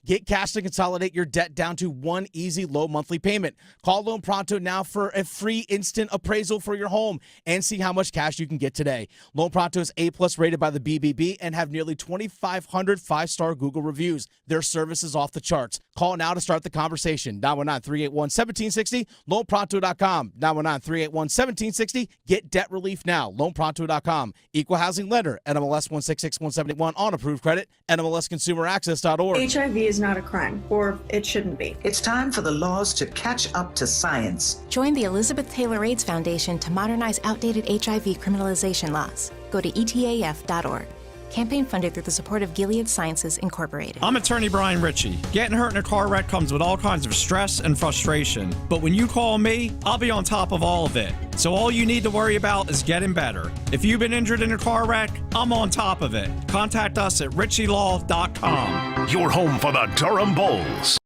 Get cash to consolidate your debt down to one easy, low monthly payment. Call Loan Pronto now for a free instant appraisal for your home and see how much cash you can get today. Loan Pronto is A+ rated by the BBB and have nearly 2,500 five-star Google reviews. Their service is off the charts. Call now to start the conversation. 919-381-1760, loanpronto.com. 919-381-1760. Get debt relief now. Loanpronto.com. Equal housing lender. NMLS 166171 on approved credit. NMLSconsumeraccess.org. HIV is not a crime, or it shouldn't be. It's time for the laws to catch up to science. Join the Elizabeth Taylor AIDS Foundation to modernize outdated HIV criminalization laws. Go to etaf.org. Campaign funded through the support of Gilead Sciences Incorporated. I'm attorney Brian Ritchie. Getting hurt in a car wreck comes with all kinds of stress and frustration. But when you call me, I'll be on top of all of it. So all you need to worry about is getting better. If you've been injured in a car wreck, I'm on top of it. Contact us at ritchielaw.com. Your home for the Durham Bulls.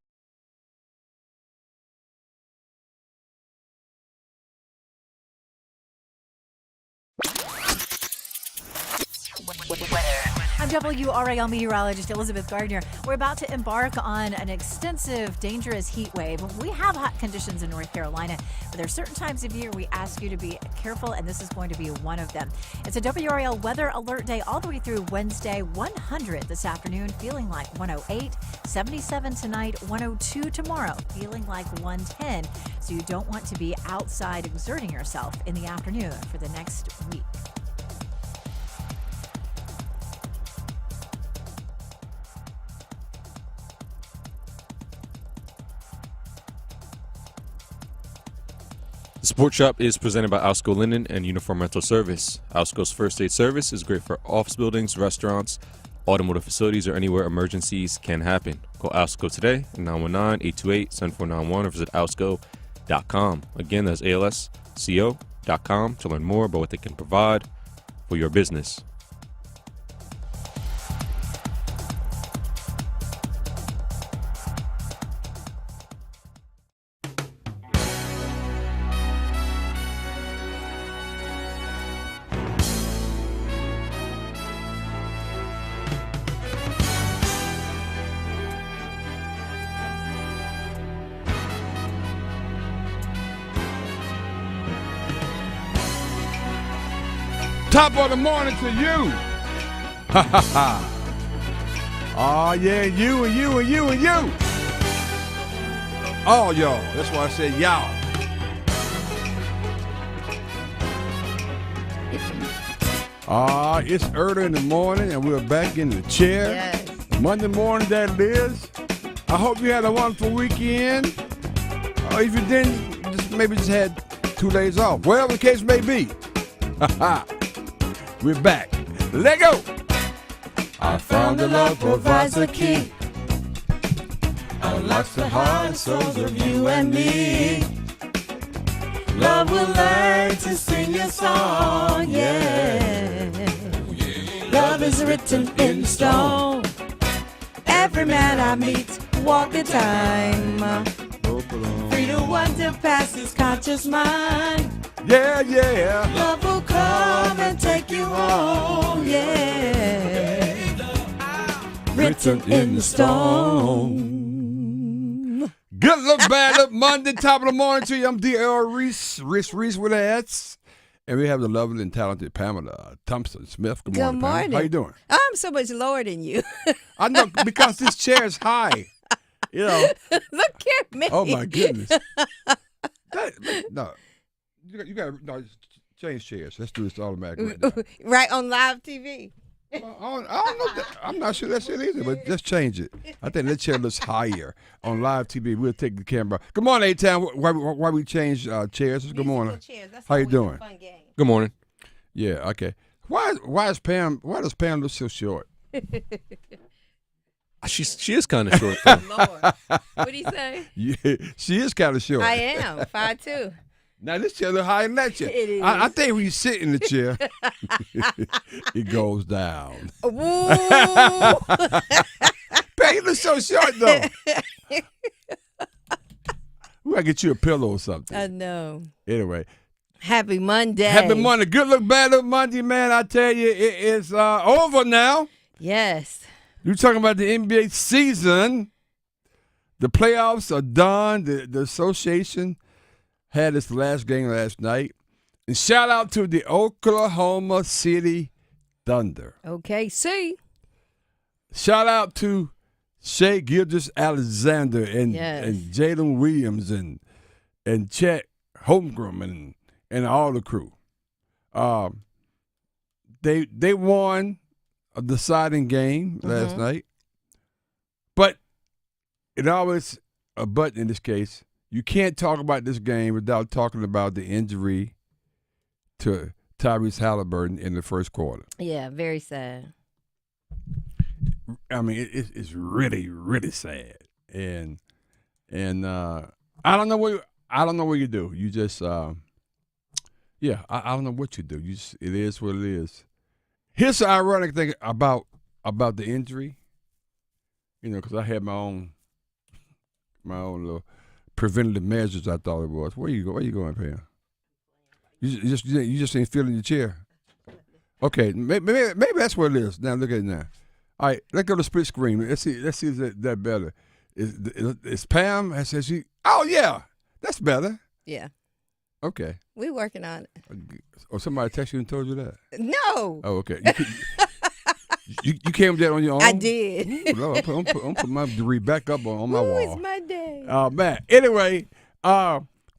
I'm WRAL meteorologist Elizabeth Gardner. We're about to embark on an extensive, dangerous heat wave. We have hot conditions in North Carolina, but there are certain times of year we ask you to be careful, and this is going to be one of them. It's a WRAL weather alert day all the way through Wednesday, 100 this afternoon, feeling like 108, 77 tonight, 102 tomorrow, feeling like 110. So you don't want to be outside exerting yourself in the afternoon for the next week. The Support Shop is presented by Alsco Linen and Uniform Rental Service. Alsco's first aid service is great for office buildings, restaurants, automotive facilities, or anywhere emergencies can happen. Call Alsco today at 919-828-7491 or visit alsco.com. Again, that's alsco.com to learn more about what they can provide for your business. Top of the morning to you. Ha ha ha. Oh yeah, you and you and you and you. All y'all. That's why I said y'all. It's early in the morning and we're back in the chair. Yes. Monday morning that it is. I hope you had a wonderful weekend. Or if you didn't, maybe just had 2 days off. Whatever the case may be. Ha ha. We're back. Let go. I found the love provides the key. Unlocks the heart and souls of you and me. Love will learn to sing your song, yeah. Love is written in stone. Every man I meet, walk the time. Free to wander past his conscious mind. Yeah, yeah. Love will come and take you home, yeah. Written in the stone. Good look, bad look, Monday, top of the morning to you. I'm D.L. Reese with the S. And we have the lovely and talented Pamela Thompson-Smith. Good morning, Pam. How you doing? I'm so much lower than you. I know, because this chair is high. You know. Look at me. Oh, my goodness. No. You got to change chairs. Let's do this automatically. Right on live TV. I don't know. I'm not sure that's it either, but let's change it. I think that chair looks higher on live TV. We'll take the camera. Good morning, A-Town. Why we change chairs? Good morning. How you doing? Good morning. Yeah. Okay. Why does Pam look so short? She is kind of short. Lord. What'd he say? Yeah, she is kind of short. I am 5'2". Now, this chair look higher than that chair. It is. I think when you sit in the chair, it goes down. Woo! Pam, you look so short, though. We got to get you a pillow or something. I know. Anyway. Happy Monday. Happy Monday. Good look, bad look Monday, man. I tell you, it is over now. Yes. You're talking about the NBA season. The playoffs are done. The association had its last game last night. And shout out to the Oklahoma City Thunder. Okay, see. Shout out to Shea Gilgeous-Alexander and Jalen Williams and Chet Holmgren and all the crew. They won a deciding game last night. But it always a but in this case. You can't talk about this game without talking about the injury to Tyrese Halliburton in the first quarter. Yeah, very sad. I mean, it's really, really sad, and I don't know what you do. You just I don't know what you do. It is what it is. Here's the ironic thing about the injury. Because I had my own little preventative measures. I thought it was. Where you going, Pam? You just ain't feeling your chair. Okay, maybe that's what it is. Now look at it now. All right, let's go to split screen. Let's see is that better. Is Pam has she? Oh yeah, that's better. Yeah. Okay. We working on it. Or somebody texted you and told you that? No. Oh, okay. You came with that on your own? I did. Ooh, no, I'm put my degree back up on my wall. It's my day. Oh man. Anyway,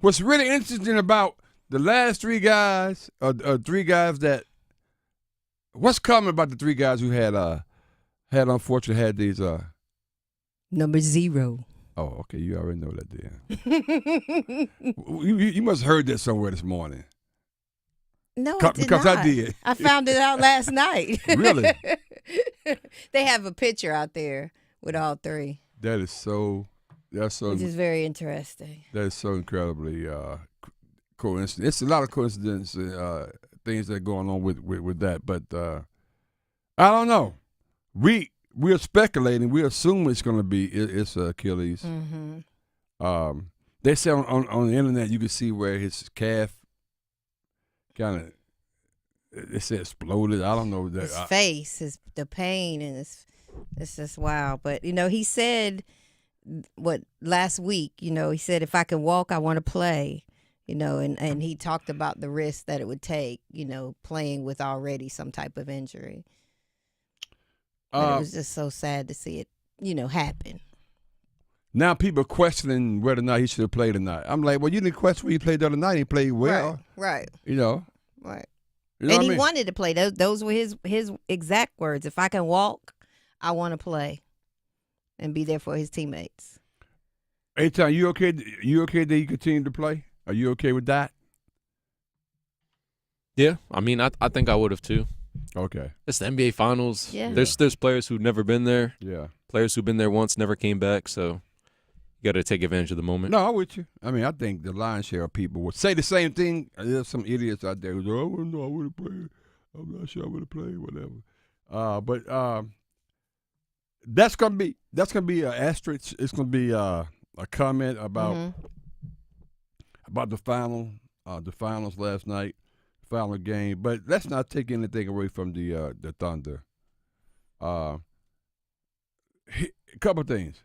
what's really interesting about the last three guys that what's coming about the three guys who had unfortunately had these number 0. Oh, okay. You already know that then. you must have heard that somewhere this morning. No, I did because not. I did. I found it out last night. Really? They have a picture out there with all three. That's so. Which is very interesting. That is so incredibly coincidence. It's a lot of coincidence things that are going on with that, but I don't know. We're speculating. We assume it's going to be it's Achilles. Mm-hmm. They say on the internet you can see where his calf kind of it said exploded. I don't know that his face, the pain, and it's just wow. But he said last week. He said if I can walk, I want to play. And he talked about the risk that it would take. Playing with already some type of injury. But it was just so sad to see it, happen. Now people questioning whether or not he should have played or not. I'm like, well, you didn't question when he played the other night. He played well. Right. Right. You know and he wanted to play. Those were his exact words. If I can walk, I want to play and be there for his teammates. Anytime, you okay? You okay that he continued to play? Are you okay with that? Yeah, I mean, I think I would have too. Okay. It's the NBA Finals. Yeah. There's players who've never been there. Yeah. Players who've been there once, never came back. So you got to take advantage of the moment. No, I'm with you. I mean, I think the lion's share of people would say the same thing. There's some idiots out there who go, "Oh no, I would have played. I'm not sure I would have played, whatever." But that's gonna be an asterisk. It's gonna be a comment about the finals last night. Final game, but let's not take anything away from the Thunder. A couple of things.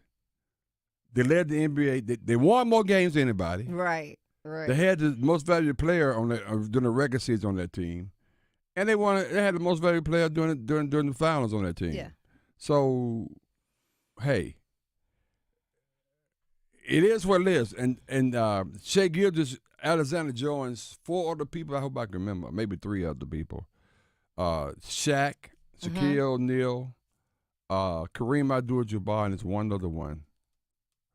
They led the NBA. They won more games than anybody. Right. They had the most valuable player on during the regular season on that team, and they had the most valuable player during the finals on that team. Yeah. So, hey, it is what it is, and Shea Gilgeous-Alexander joins 4 other people. I hope I can remember. Maybe 3 other people. Shaq, Shaquille O'Neal, Kareem Abdul-Jabbar, and there's one other one.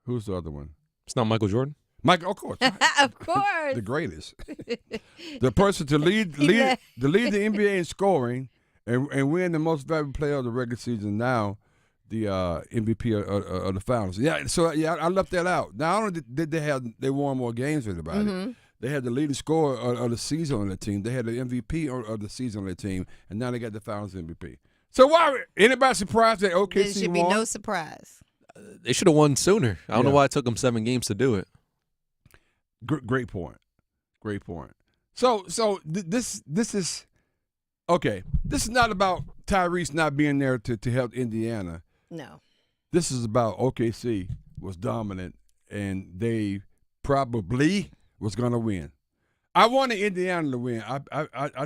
Who's the other one? It's not Michael Jordan? Michael, of course. Of course. The greatest. The person to lead the NBA in scoring and win the most valuable player of the regular season now, the MVP of the finals. Yeah, so yeah, I left that out. Not only did they won more games than anybody, they had the leading scorer of the season on their team. They had the MVP of the season on their team, and now they got the finals MVP. So why anybody surprised that OKC There should be won? no surprise. They should have won sooner. I don't know why it took them 7 games to do it. Great point. So this is okay. This is not about Tyrese not being there to help Indiana. No. This is about OKC was dominant, and they probably was going to win. I wanted Indiana to win. I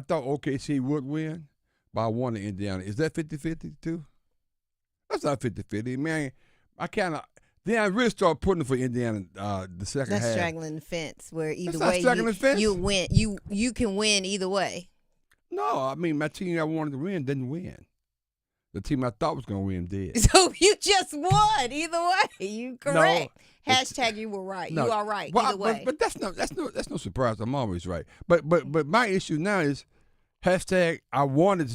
thought OKC would win, but I wanted Indiana. Is that 50-50 too? That's not 50-50. Man, I kind of – then I really started putting for Indiana the second half. That's straggling the fence where either That's not way the you win. You can win either way. No, I mean, my team I wanted to win didn't win. The team I thought was going to win did. So you just won either way. You correct. No, Hashtag you were right. No, you are right well, either way. But that's no surprise. I'm always right. But my issue now is hashtag I wanted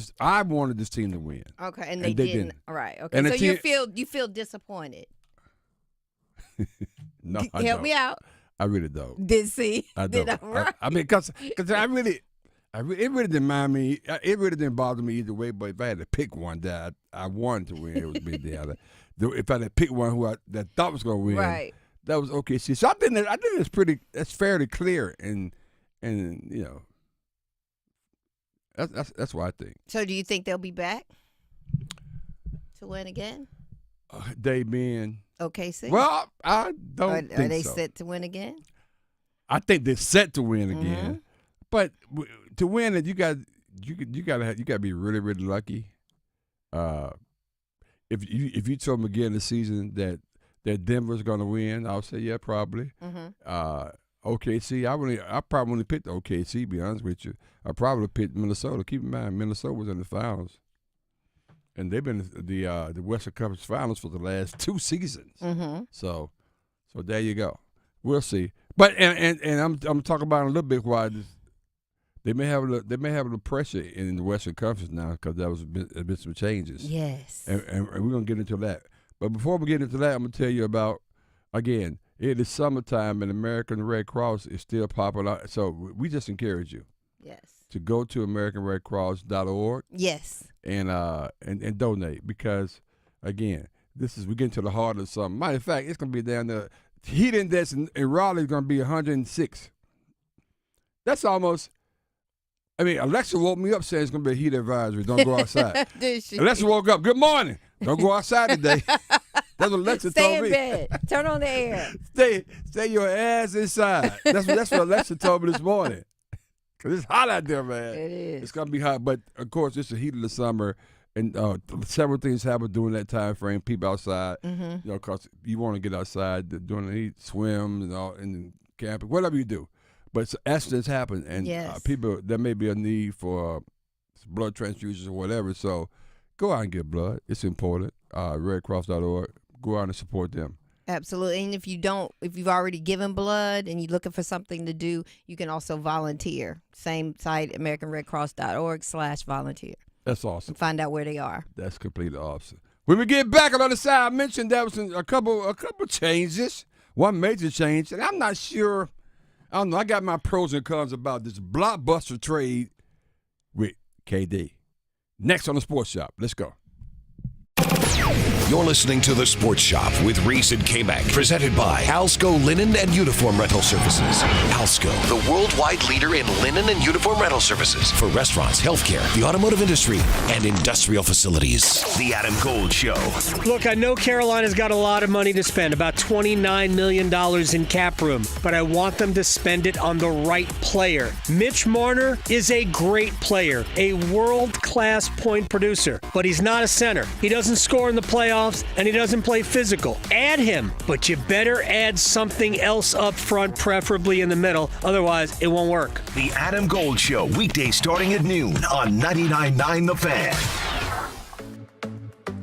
this team to win. Okay, and they didn't. All right. Okay. And so team, you feel disappointed. No, Help me out. I really don't. Did see? I Did don't. I right? I mean, because it really didn't mind me. It really didn't bother me either way. But if I had to pick one that I wanted to win, it would be the other. If I had to pick one who I thought was going to win, right? That was OKC. So I think that's fairly clear, and you know, that's what I think. So do you think they'll be back to win again? They being OKC. Well, I don't think so. Are they set to win again? I think they're set to win again, but to win it, you got to be really, really lucky. If you told me again this season that Denver's going to win, I'll say yeah, probably. OKC, I probably only picked OKC. To be honest with you, I probably picked Minnesota. Keep in mind, Minnesota was in the finals, and they've been the Western Conference Finals for the last 2 seasons. So there you go. We'll see. But and I'm talking about a little bit why they may have a little pressure in the Western Conference now because there was a bit some changes. Yes. And we're gonna get into that. But before we get into that, I'm gonna tell you about again. It is summertime, and American Red Cross is still popular. So we just encourage you. Yes. To go to AmericanRedCross.org. Yes. And donate because again, we're getting to the heart of something. Matter of fact, it's gonna be down there. Heat index in Raleigh is gonna be 106. That's almost. I mean, Alexa woke me up saying it's gonna be a heat advisory. Don't go outside. Did she? Alexa woke up. Good morning. Don't go outside today. That's what Alexa told me. Stay in bed. Turn on the air. Stay your ass inside. That's what Alexa told me this morning. Cause it's hot out there, man. It is. It's gonna be hot, but of course it's the heat of the summer, and several things happen during that time frame. People outside, you know, cause you want to get outside during the heat, swim and all, and camping, whatever you do. But accidents happen, and people there may be a need for blood transfusions or whatever. So go out and get blood. It's important. RedCross.org. Go out and support them. Absolutely. And if you've already given blood and you're looking for something to do, you can also volunteer. Same site, AmericanRedCross.org/volunteer. That's awesome. And find out where they are. That's completely awesome. When we get back on the other side, I mentioned there was a couple changes. One major change, and I'm not sure. I don't know. I got my pros and cons about this blockbuster trade with KD. Next on the Sports Shop. Let's go. You're listening to The Sports Shop with Reese and Kmac, presented by Alsco Linen and Uniform Rental Services. Alsco, the worldwide leader in linen and uniform rental services for restaurants, healthcare, the automotive industry, and industrial facilities. The Adam Gold Show. Look, I know Carolina's got a lot of money to spend, about $29 million in cap room, but I want them to spend it on the right player. Mitch Marner is a great player, a world-class point producer, but he's not a center. He doesn't score in the playoffs, and he doesn't play physical. Add him, but you better add something else up front, preferably in the middle. Otherwise, it won't work. The Adam Gold Show, weekdays starting at noon on 99.9 The Fan.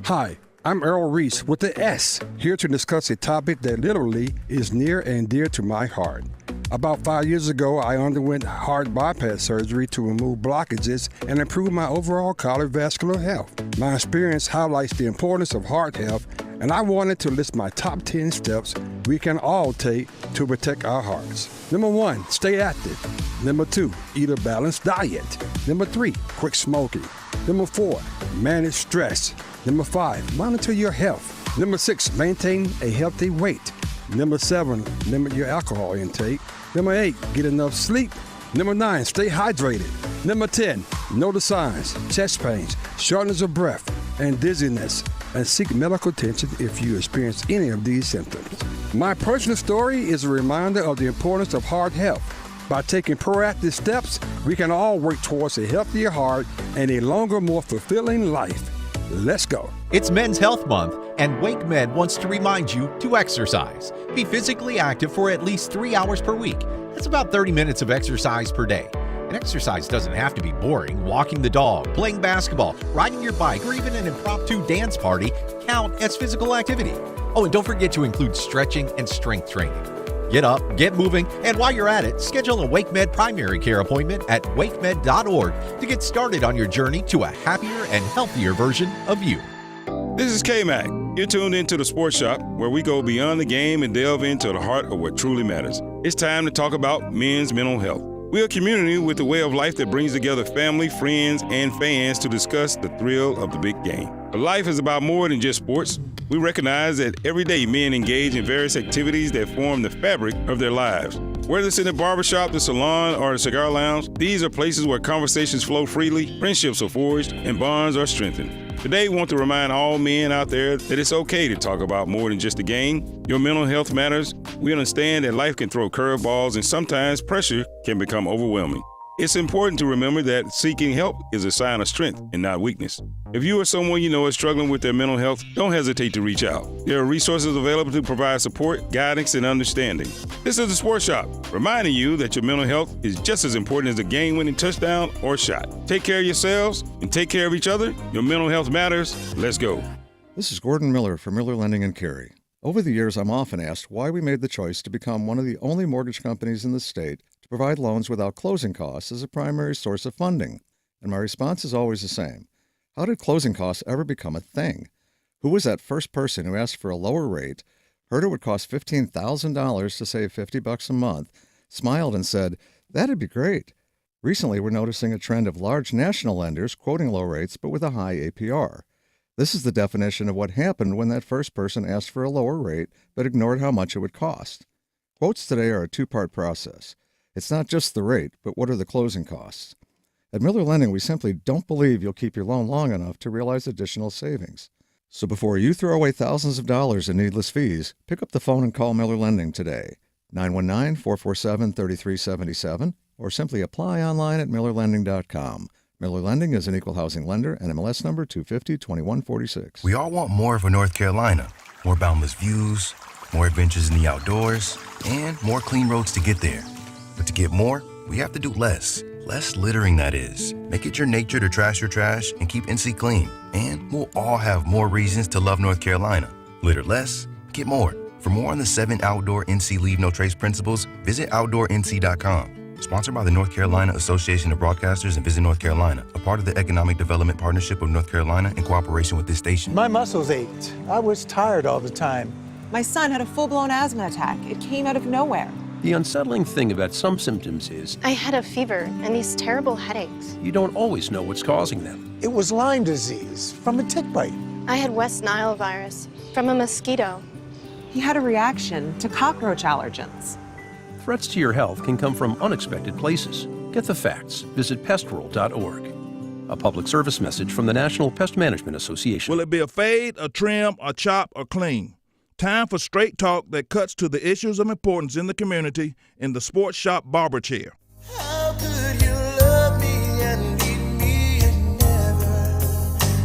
Hi, I'm Earl Reese with the S, here to discuss a topic that literally is near and dear to my heart. About 5 years ago, I underwent heart bypass surgery to remove blockages and improve my overall cardiovascular health. My experience highlights the importance of heart health, and I wanted to list my top 10 steps we can all take to protect our hearts. Number 1, stay active. Number 2, eat a balanced diet. Number 3, quit smoking. Number 4, manage stress. Number 5, monitor your health. Number 6, maintain a healthy weight. Number 7, limit your alcohol intake. Number 8, get enough sleep. Number 9, stay hydrated. Number 10, know the signs: chest pains, shortness of breath, and dizziness. and seek medical attention if you experience any of these symptoms. My personal story is a reminder of the importance of heart health. By taking proactive steps, we can all work towards a healthier heart and a longer, more fulfilling life. Let's go. It's Men's Health Month, and Wake Med wants to remind you to exercise. Be physically active for at least 3 hours per week. That's about 30 minutes of exercise per day. And exercise doesn't have to be boring. Walking the dog, playing basketball, riding your bike, or even an impromptu dance party count as physical activity. Oh, and don't forget to include stretching and strength training. Get up, get moving, and while you're at it, schedule a WakeMed primary care appointment at wakemed.org to get started on your journey to a happier and healthier version of you. This is Kmac. You're tuned into the Sports Shop, where we go beyond the game and delve into the heart of what truly matters. It's time to talk about men's mental health. We're a community with a way of life that brings together family, friends, and fans to discuss the thrill of the big game. But life is about more than just sports. We recognize that every day men engage in various activities that form the fabric of their lives. Whether it's in the barbershop, the salon, or the cigar lounge, these are places where conversations flow freely, friendships are forged, and bonds are strengthened. Today, we want to remind all men out there that it's okay to talk about more than just the game. Your mental health matters. We understand that life can throw curveballs, and sometimes pressure can become overwhelming. It's important to remember that seeking help is a sign of strength and not weakness. If you or someone you know is struggling with their mental health, don't hesitate to reach out. There are resources available to provide support, guidance, and understanding. This is the Sports Shop, reminding you that your mental health is just as important as a game-winning touchdown or shot. Take care of yourselves and take care of each other. Your mental health matters. Let's go. This is Gordon Miller from Miller Lending and Cary. Over the years, I'm often asked why we made the choice to become one of the only mortgage companies in the state to provide loans without closing costs as a primary source of funding. And my response is always the same. How did closing costs ever become a thing? Who was that first person who asked for a lower rate, heard it would cost $15,000 to save $50 a month, smiled and said, "That'd be great"? Recently, we're noticing a trend of large national lenders quoting low rates but with a high APR. This is the definition of what happened when that first person asked for a lower rate but ignored how much it would cost. Quotes today are a two-part process. It's not just the rate, but what are the closing costs? At Miller Lending, we simply don't believe you'll keep your loan long enough to realize additional savings. So before you throw away thousands of dollars in needless fees, pick up the phone and call Miller Lending today. 919-447-3377, or simply apply online at millerlending.com. Miller Lending is an equal housing lender and MLS number 250-2146. We all want more for North Carolina. More boundless views, more adventures in the outdoors, and more clean roads to get there. But to get more, we have to do less. Less littering, that is. Make it your nature to trash your trash and keep NC clean. And we'll all have more reasons to love North Carolina. Litter less, get more. For more on the 7 outdoor NC Leave No Trace principles, visit OutdoorNC.com. Sponsored by the North Carolina Association of Broadcasters and Visit North Carolina, a part of the Economic Development Partnership of North Carolina in cooperation with this station. My muscles ached. I was tired all the time. My son had a full-blown asthma attack. It came out of nowhere. The unsettling thing about some symptoms is I had a fever and these terrible headaches. you don't always know what's causing them. It was Lyme disease from a tick bite. I had West Nile virus from a mosquito. He had a reaction to cockroach allergens. Threats to your health can come from unexpected places. Get the facts. Visit pestworld.org. A public service message from the National Pest Management Association. Will it be a fade, a trim, a chop, or clean? Time for straight talk that cuts to the issues of importance in the community in the Sports Shop Barber Chair. How could you love me and leave me and never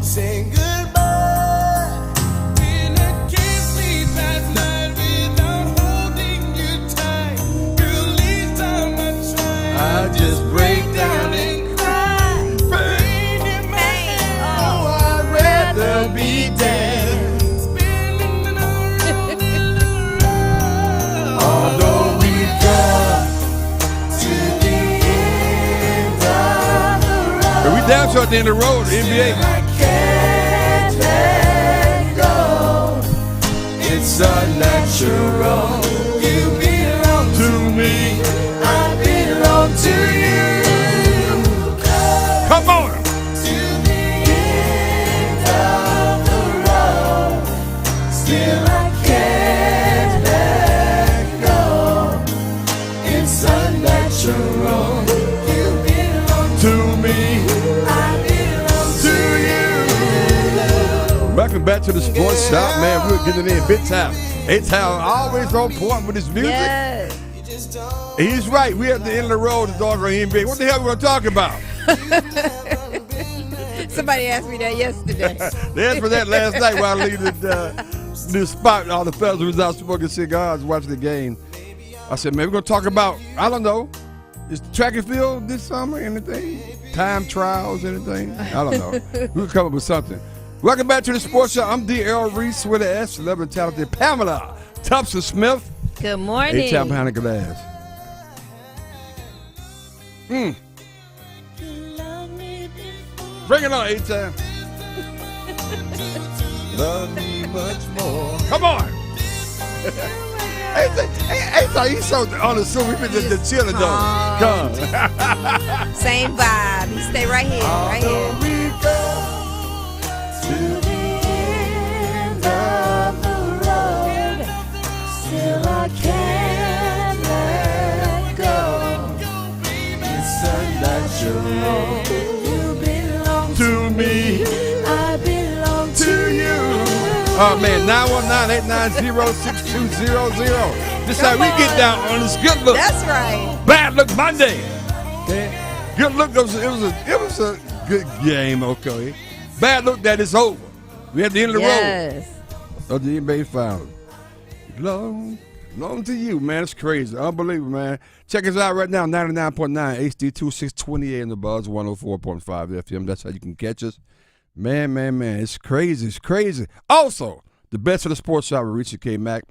say goodbye? When I can't sleep at night without holding you tight, girl, each time I try, I just break down and cry. Baby, man, oh, I'd rather be dead. Although we've come to the end of the road, we down to at the end of the road, the NBA. I can't let go. It's unnatural. You belong to me. I belong to you. Come on. To the end of the road. Still I can't let go. It's unnatural. You belong to me. I belong to you. Back in Welcome back to the Sports Shop, man. We're getting in big time. A-Town always on point with his music. Yes. He's right. We're at the end of the road to talk about NBA. What the hell are we going to talk about? Somebody asked me that yesterday. They asked me that last night while I leaving the spot. All the fellas was out smoking cigars watching the game. I said, man, we're going to talk about, I don't know, is track and field this summer, anything? Time trials, anything? I don't know. We'll come up with something. Welcome back to the Sports Show. I'm D.L. Reese with an S, celebrity talented Pamela Thompson-Smith. Good morning. A-Town behind the glass. Bring it on, A-Town. Love me much more. Come on. A-Town, he's so unassuming. We've been just chilling, though. Come. Same vibe. You stay right here. Right here. We go to the end of the road. Still I can't let go. It's unnatural. You belong to me. I belong to you. Oh, man, 919-890-6200. This is how we get down on this good look. That's right. Bad look Monday. Okay. Good look, it was a good game, okay. Bad look that it's over. We at the end of the road of the NBA Finals. Long to you, man. It's crazy. Unbelievable, man. Check us out right now, 99.9 HD2 628 in the Buzz, 104.5 FM. That's how you can catch us. Man. It's crazy. It's crazy. Also, the best of the sports shop with Reese and Kmac.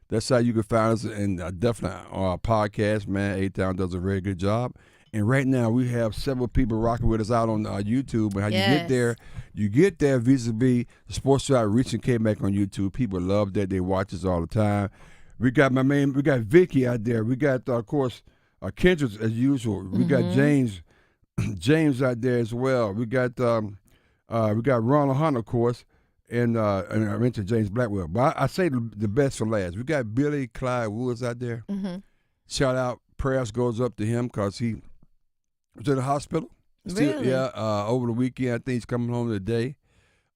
That's how you can find us, and definitely on our podcast, man. A-Town does a very good job. And right now, we have several people rocking with us out on YouTube. And how you get there vis-a-vis the sports shop Reese and Kmac on YouTube. People love that. They watch us all the time. We got Vicky out there. We got, of course, Kendrick as usual. We got James out there as well. We got Ronald Hunt, of course, and I mentioned James Blackwell. But I say the best for last. We got Billy Clyde Woods out there. Shout out, prayers goes up to him because he was in the hospital. Really? Over the weekend. I think he's coming home today.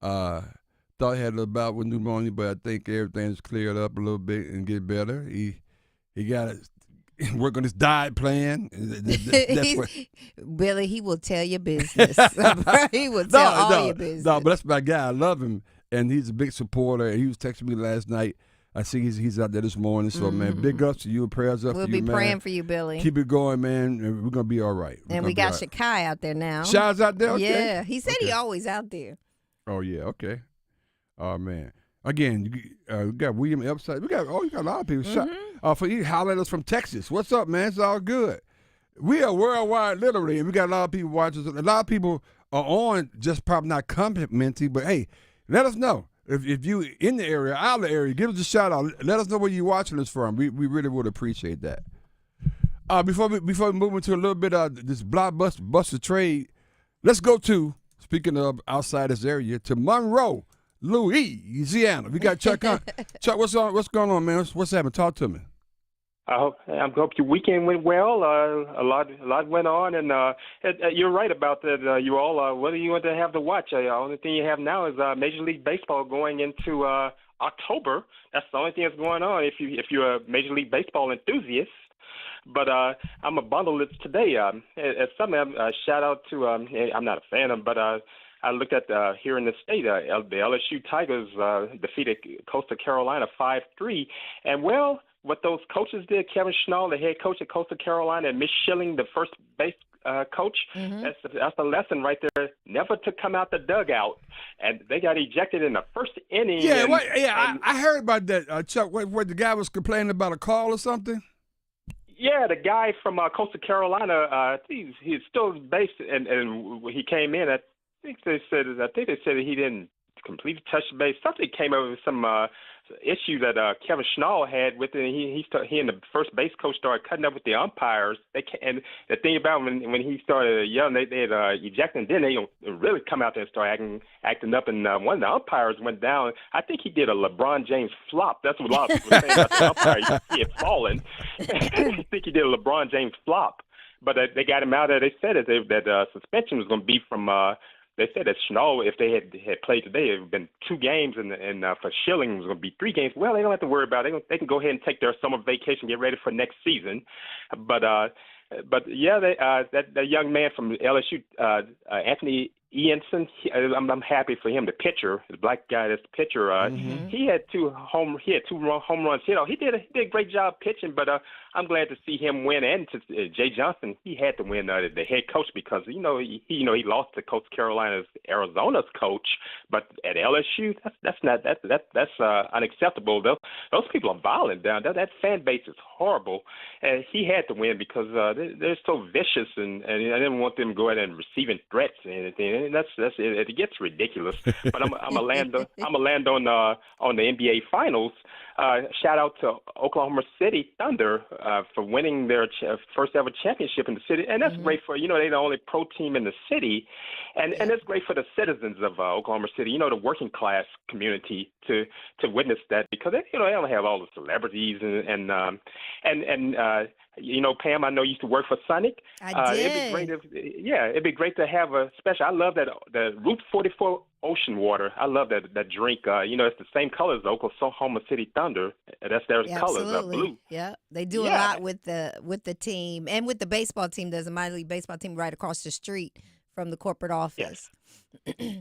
Thought he had a little bout with pneumonia, but I think everything's cleared up a little bit and get better. He got to work on his diet plan. That's what. Billy, he will tell your business. He will tell all your business. No, but that's my guy. I love him, and he's a big supporter. He was texting me last night. I see he's out there this morning. So, man, big ups to you. Prayers up we'll for you, man. We'll be praying for you, Billy. Keep it going, man. And we're going to be all right. And we got Shakai out there now. Shai's out there? Okay. Yeah. He said he always out there. Oh, yeah. Okay. Oh, man. Again, we got William Epstein. We got a lot of people. For you hollering us from Texas. What's up, man? It's all good. We are worldwide, literally, and we got a lot of people watching. A lot of people are on, just probably not complimenting, but hey, let us know. If you in the area, out of the area, give us a shout out. Let us know where you're watching us from. We really would appreciate that. Before we move into a little bit of this blockbuster trade, let's go to, speaking of outside this area, to Monroe, Louisiana. We got Chuck on. Chuck, what's going on, man? What's happening? Talk to me. I hope your weekend went well. A lot went on, and you're right about that. You all, what do you want to have to watch? The only thing you have now is Major League Baseball going into October. That's the only thing that's going on if you're a Major League Baseball enthusiast. But I'm a bundle it today. As something, shout out to. I'm not a fan of, but I looked at here in the state, the LSU Tigers defeated Coastal Carolina 5-3, and well. What those coaches did, Kevin Schnall, the head coach at Coastal Carolina, and Miss Schilling, the first base coach, that's a lesson right there. Never to come out the dugout, and they got ejected in the first inning. Yeah, I heard about that, Chuck. Where the guy was complaining about a call or something. Yeah, the guy from Coastal Carolina, he's still base, and he came in. I think they said that he didn't completely touch the base. Something came over with some issue that Kevin Schnall had with it. He and the first base coach started cutting up with the umpires. And the thing about when he started yelling, they had ejected. Then they really come out there and start acting up. And one of the umpires went down. I think he did a LeBron James flop. That's what a lot of people were saying about the umpire. You see it falling. I think he did a LeBron James flop. But they got him out there. They said that suspension was going to be from they said that Snow, if they had played today, it would have been 2 games, and for Schilling it was going to be 3 games. Well, they don't have to worry about it. They can go ahead and take their summer vacation, get ready for next season. But yeah, that young man from LSU, Anthony Ianson, I'm happy for him. The pitcher, the black guy that's the pitcher, he had 2 home runs. He did a great job pitching, but I'm glad to see him win. And to Jay Johnson, he had to win the head coach because he lost to Coach Carolina's Arizona's coach, but at LSU, that's unacceptable. Those people are violent down there. That fan base is horrible, and he had to win because they're so vicious, and I didn't want them to go out and receiving threats and anything. And that's it gets ridiculous. But I'm a land on the NBA Finals. Shout out to Oklahoma City Thunder for winning their first ever championship in the city, and that's great for they're the only pro team in the city, and it's great for the citizens of Oklahoma City, the working class community to witness that because they don't have all the celebrities and Pam, I know you used to work for Sonic. I did. It'd be great to have a special. I love that the Route 44 ocean water. I love that drink. It's the same colors as Oklahoma City Thunder. That's their colors, blue. Yeah, they do a lot with the team and with the baseball team. There's a minor league baseball team right across the street from the corporate office.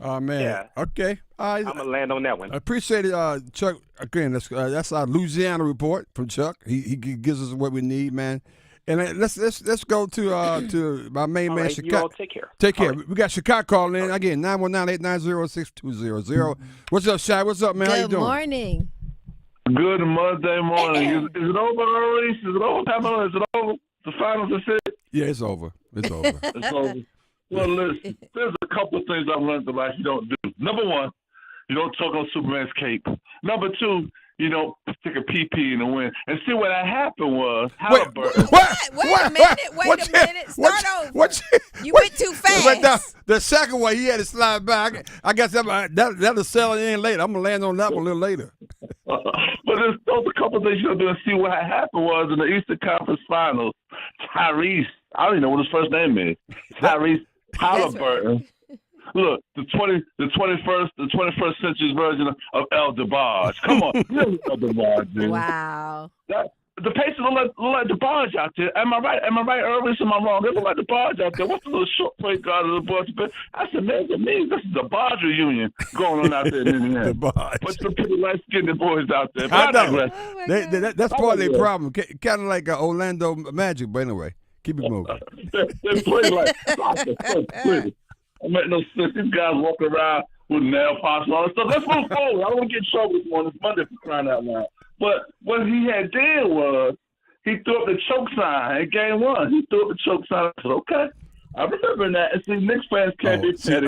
Oh man. Yeah. Okay. I'm gonna land on that one. I appreciate it, Chuck. Again, that's our Louisiana report from Chuck. He gives us what we need, man. And let's go to my main man, Chicago. You all take care. Take care. Right. We got Chicago calling in again. 919-890-6200. What's up, Shy? What's up, man? How you doing? Good morning. Good Monday morning. Is it over, Reese? Is it over? Pamela, is it over? The finals are set? Yeah, it's over. It's over. It's over. Well, listen, there's a couple of things I've learned in life you don't do. Number 1, you don't talk on Superman's cape. Number 2, you don't take a pee in the wind. And see what happened was Halliburton. Wait a minute. Start over. You went too fast. The second one, he had to slide back. I guess that'll sell it in later. I'm going to land on that one a little later. But there's a couple of things you don't do and see what happened was in the Eastern Conference Finals, Tyrese, I don't even know what his first name is. Tyrese Halliburton. Look, the 21st century version of El DeBarge. Come on, really El DeBarge. Wow. The Pacers look like DeBarge out there. Am I right? Irving? Am I wrong? They look like DeBarge out there. What's the little short point guard of the Boston? I said, man, this is the DeBarge reunion going on out there in Indiana. What's the pretty light-skinned boys out there? I know. That's part of their problem. Kind of like Orlando Magic, but anyway. Keep it moving. They play like soccer. I make no sense. These guys walk around with nail polish and all that stuff. Let's move forward. I don't want to get in trouble this morning. It's Monday for crying out loud. But what he had did was he threw up the choke sign in game 1. He threw up the choke sign. I said, okay. I remember that. And see, Knicks fans can't be petty.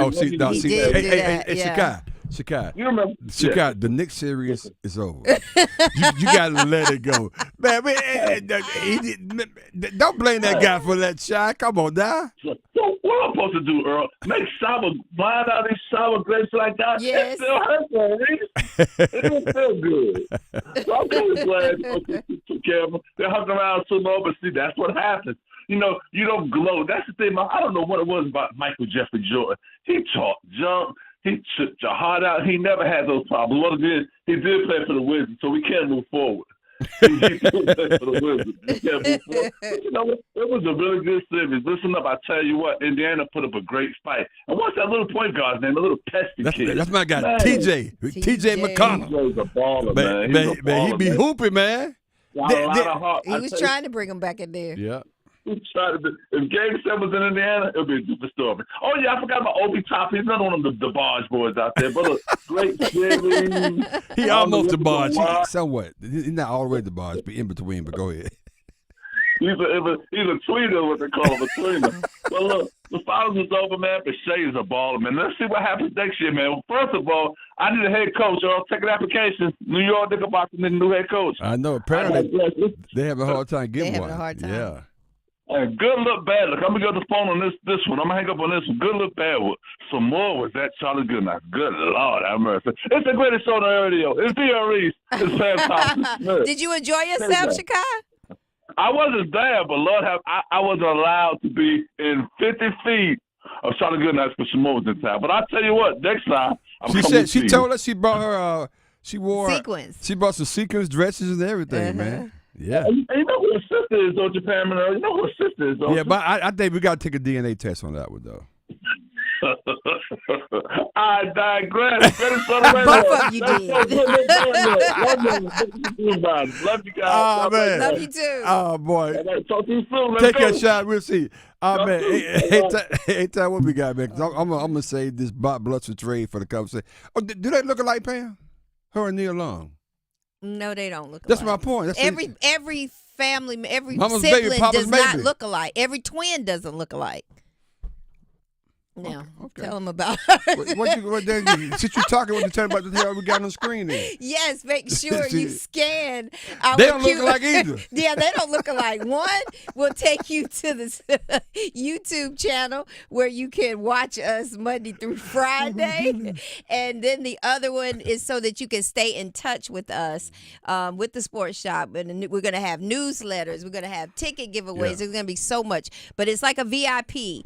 Hey, Chicago. You remember? Chicago, the Knicks series is over. you got to let it go. Man, don't blame that guy for that shot. Come on, now. So what am I supposed to do, Earl? Make blind out these sour grapes like that? Yes. It still hurts, Reese. It didn't feel good. So I'm kind of glad you took care of them. They're hugging around too long, but see, that's what happens. You don't glow. That's the thing. I don't know what it was about Michael Jeffrey Jordan. He talked junk. He took your heart out. He never had those problems. What he did play for the Wizards, so we can't move forward. He did play for the Wizards. We can't move forward. But it was a really good series. Listen up, I tell you what, Indiana put up a great fight. And what's that little point guard's name? The little pesky kid. That's my guy, TJ McConnell. TJ's a baller, man. He be hooping, man. He was trying to bring him back in there. Yeah. If Game 7 was in Indiana, it would be a different story. Oh, yeah, I forgot about Obi Toppin. He's not one of the barge boys out there. But look, great series. He almost the barge. Somewhat. He's not all the way the barge, but in between. But go ahead. He's a tweener, what they call him, a tweener. But look, the finals is over, man. But Shea is a baller, man. Let's see what happens next year, man. Well, first of all, I need a head coach. I'll take an application. New York Knickerbockers need a new head coach. I know. Apparently, they have a hard time getting one. Yeah. And good look, bad look. I'm going to go to the phone on this one. I'm going to hang up on this one. Good look, bad look. Some more was that Charlie Goodnight. Good Lord, have mercy. It's the greatest show on the radio. It's D.R. Reese. It's fantastic. Did you enjoy yourself, Chicago? I wasn't there, but Lord have I wasn't allowed to be in 50 feet I was trying to get nice for Samoa's in town. But I'll tell you what, next time I'm She coming said to she see told you. us she brought her she wore Sequins. She brought some sequins dresses and everything, man. Yeah. And you know who her sister is, don't you, Pamela? You know who her sister is, don't Yeah, you? but I think we got to take a DNA test on that one, though. I digress. Both of you did. Love you guys. Oh, man. Love you too. Oh, boy. Talk to you soon. Let's Take go. that shot. We'll see. Oh, man. Hey, tell what we got, man. 'Cause I'm going to save this Bob Blutzer trade for the conversation. Oh, do they look alike, Pam? Her and Neil Long. No, they don't look That's alike. my point. That's every family, every Mama's sibling baby, Papa's does not baby. look alike. Every twin doesn't look alike. Now, Okay. tell them about Since you're talking, what you tell about the hell we got on the screen there? Yes, make sure See, you scan. Our they don't look alike either. Yeah, they don't look alike. One will take you to the YouTube channel where you can watch us Monday through Friday. And then the other one is so that you can stay in touch with us with the Sports Shop. And we're going to have newsletters. We're going to have ticket giveaways. Yeah. There's going to be so much. But it's like a VIP.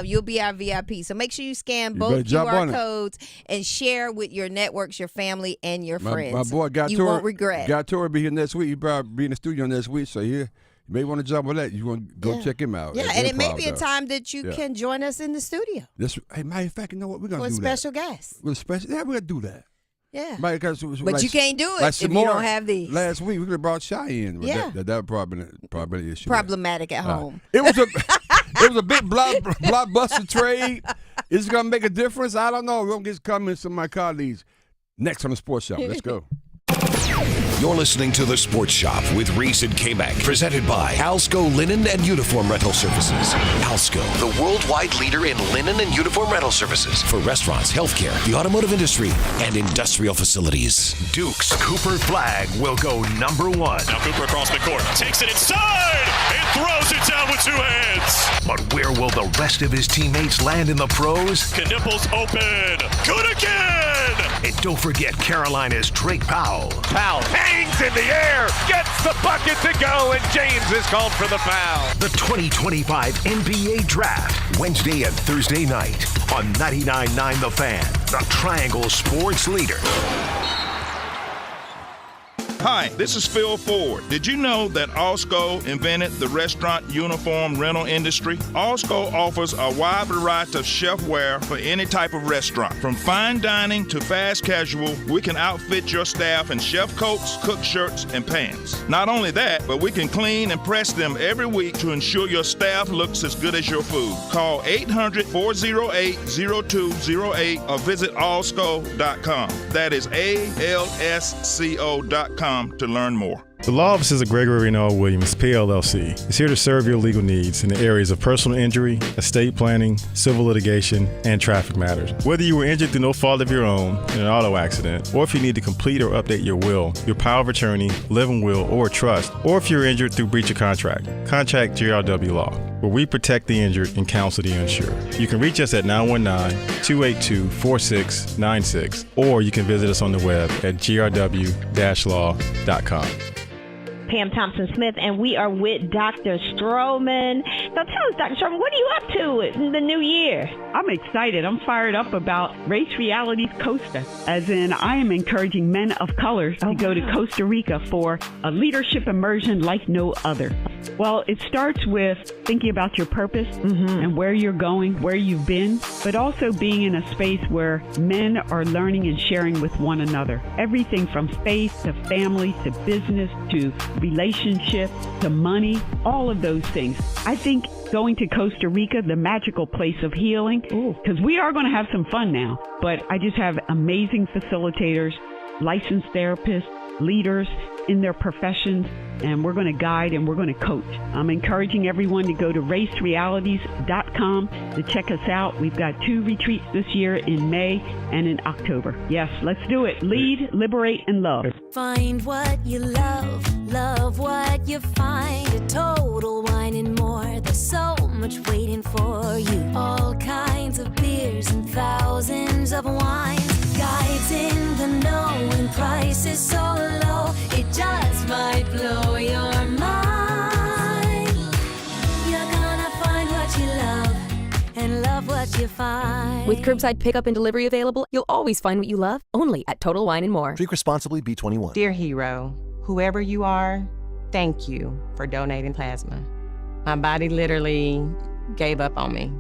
You'll be our VIP. So make sure you scan better both jump on QR it. codes and share with your networks, your family, and your friends. My boy got you to won't regret. Got to be here next week. He probably be in the studio next week. So you may want to jump on that. You want to go check him out. Yeah, at and it may Improv, be a though. time that you Yeah. can join us in the studio Hey, matter of fact, you know what? We're gonna with do special that. guests. With special, yeah, we're gonna do that. Yeah. But you can't do it if you don't have these. Last week we could have brought Shy in. But Yeah. that would probably an issue. Problematic at home. It was a big blockbuster trade. Is it gonna make a difference? I don't know. We're gonna get comments from my colleagues next on the Sports Shop. Let's go. You're listening to The Sports Shop with Reese and Kmac, presented by Alsco Linen and Uniform Rental Services. Alsco, the worldwide leader in linen and uniform rental services for restaurants, healthcare, the automotive industry, and industrial facilities. Duke's Cooper Flag will go number one. Now Cooper across the court, takes it inside, and throws it down with two hands. But where will the rest of his teammates land in the pros? Knipples open, good again! And don't forget Carolina's Drake Powell. Powell hangs in the air, gets the bucket to go, and James is called for the foul. The 2025 NBA Draft, Wednesday and Thursday night on 99.9 The Fan, the Triangle Sports Leader. Hi, this is Phil Ford. Did you know that Alsco invented the restaurant uniform rental industry? Alsco offers a wide variety of chefware for any type of restaurant. From fine dining to fast casual, we can outfit your staff in chef coats, cook shirts, and pants. Not only that, but we can clean and press them every week to ensure your staff looks as good as your food. Call 800-408-0208 or visit alsco.com. That is ALSCO.com to learn more. The Law Offices of Gregory Noah Williams, PLLC, is here to serve your legal needs in the areas of personal injury, estate planning, civil litigation, and traffic matters. Whether you were injured through no fault of your own in an auto accident, or if you need to complete or update your will, your power of attorney, living will, or trust, or if you're injured through breach of contract, contact GRW Law, where we protect the injured and counsel the uninsured. You can reach us at 919-282-4696, or you can visit us on the web at grw-law.com. Pam Thompson-Smith, and we are with Dr. Stroman. So tell us, Dr. Stroman, what are you up to in the new year? I'm excited. I'm fired up about Race Realities Costa, as in I am encouraging men of color to go to Costa Rica for a leadership immersion like no other. Well, it starts with thinking about your purpose and where you're going, where you've been, but also being in a space where men are learning and sharing with one another. Everything from faith to family to business to relationship to money, all of those things. I think going to Costa Rica, the magical place of healing, because we are going to have some fun now, but I just have amazing facilitators, licensed therapists, leaders in their professions, and we're going to guide and we're going to coach. I'm encouraging everyone to go to racerealities.com to check us out. We've got 2 retreats this year in May and in October. Yes, let's do it. Lead, liberate, and love. Find what you love, love what you find. A Total Wine and More. There's so much waiting for you. All kinds of beers and thousands of wines. Guides in the know and prices so low, it just might blow your mind. You're gonna find what you love and love what you to find. With curbside pickup and delivery available, you'll always find what you love, only at Total Wine & More. Drink responsibly, B21. Dear hero, whoever you are, thank you for donating plasma. My body literally gave up on me.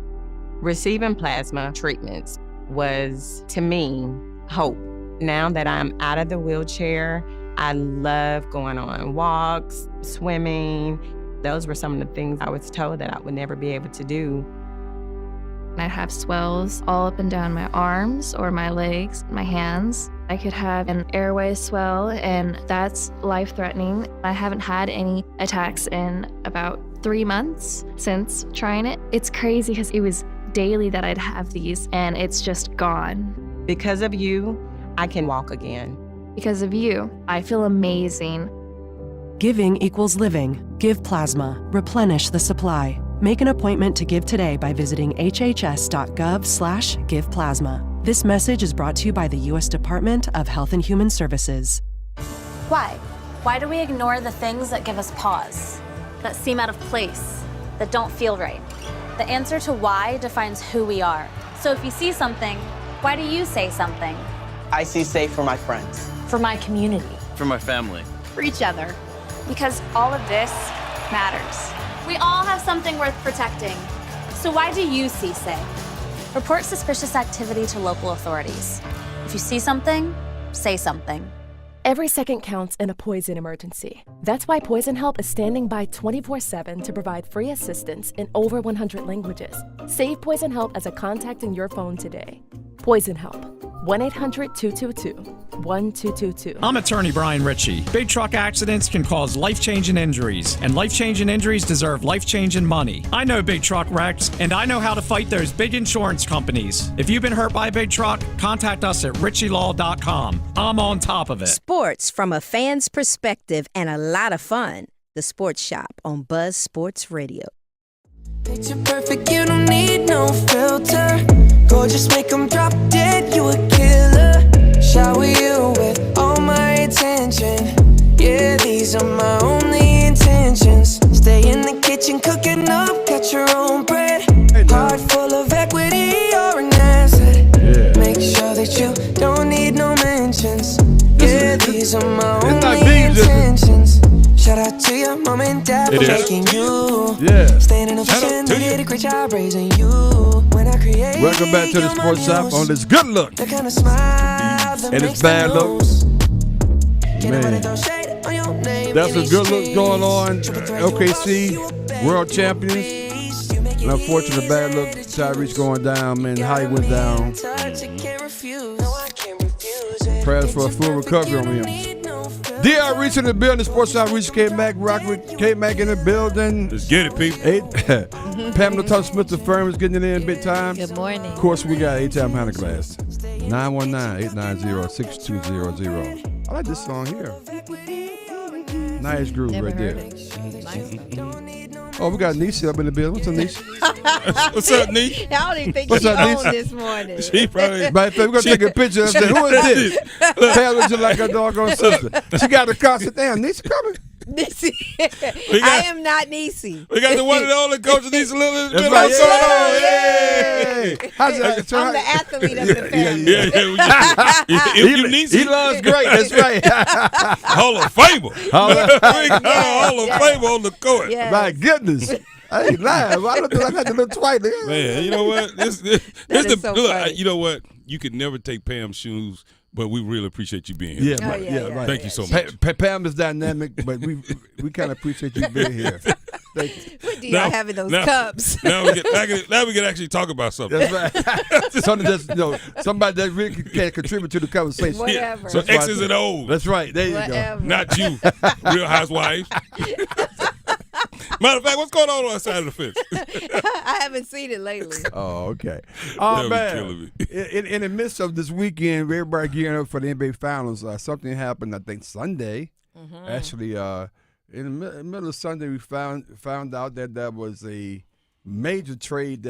Receiving plasma treatments was, to me, hope. Now that I'm out of the wheelchair, I love going on walks, swimming. Those were some of the things I was told that I would never be able to do. I have swells all up and down my arms or my legs, my hands. I could have an airway swell, and that's life-threatening. I haven't had any attacks in about 3 months since trying it. It's crazy because it was daily that I'd have these, and it's just gone. Because of you, I can walk again. Because of you, I feel amazing. Giving equals living. Give plasma. Replenish the supply. Make an appointment to give today by visiting hhs.gov/giveplasma. This message is brought to you by the U.S. Department of Health and Human Services. Why? Why do we ignore the things that give us pause, that seem out of place, that don't feel right? The answer to why defines who we are. So if you see something, why do you say something? I see safe for my friends. For my community. For my family. For each other. Because all of this matters. We all have something worth protecting. So why do you see safe? Report suspicious activity to local authorities. If you see something, say something. Every second counts in a poison emergency. That's why Poison Help is standing by 24/7 to provide free assistance in over 100 languages. Save Poison Help as a contact in your phone today. Poison Help. 1-800-222-1222. I'm attorney Brian Ritchie. Big truck accidents can cause life-changing injuries, and life-changing injuries deserve life-changing money. I know big truck wrecks, and I know how to fight those big insurance companies. If you've been hurt by a big truck, contact us at ritchielaw.com. I'm on top of it. Sports from a fan's perspective and a lot of fun. The Sports Shop on Buzz Sports Radio. Picture perfect, you don't need no filter. Gorgeous, make them drop dead, you a killer. Shower you with all my attention. Yeah, these are my only intentions. Stay in the kitchen cooking up, got your own bread. Heart full of equity, you're an asset. Make sure that you don't need no mentions. Yeah, these are my only intentions. Shout out to your mom and dad for making you. Yeah. Staying in a position, they did a great job raising you. When I create, welcome back to the Sports Shop on this good look. The kind of smile that And it's bad look. Man. That's a good look going on. OKC, world champions. And unfortunately, bad look. Tyrese going down, man. How he went down. Prayers for a full recovery on him. DR Reese in the building, Sports Shop Reese, Kmac, rock with Kmac in the building. Let's get it, people. Pamela Tuff Smith, the firm is getting it in big time. Good morning. Of course, we got A-Time Honda Glass. 919-890-6200. I like this song here. Nice groove. Never right heard there. it. Oh, we got Nisha up in the building. What's up, Nisha? What's up, Nisha? I don't even think What's she up, on Nisha? this morning. She probably. We're going to take a picture and say, who is this? Pam looks just like her doggone sister. She got the car. Sit down. Nisha coming. Nisi. I am not Nisi. We got the one and only Coach Nisha Lillard. That's right. Yay! I'm the athlete of the family. If you need he loves great. That's right. Hall of Famer. Hall of Famer on the court. Yes. My goodness. I ain't lying. Why look like I got to look twice? Man, you know what? This so look, funny. you know what? You could never take Pam's shoes, but we really appreciate you being here. Right. Thank you so much. Pam is dynamic, but we kind of appreciate you being here. Thank you. What do y'all having those cups? Now we can actually talk about something. That's right. Somebody that really can contribute to the conversation. Whatever. So X's and O's. That's right. There you go. Not you, Real Housewives. Matter of fact, what's going on that side of the fence? I haven't seen it lately. Oh, okay. Oh, man. In the midst of this weekend, everybody gearing up for the NBA Finals, something happened, I think, Sunday. Mm-hmm. Actually, in the middle of Sunday, we found out that there was a major trade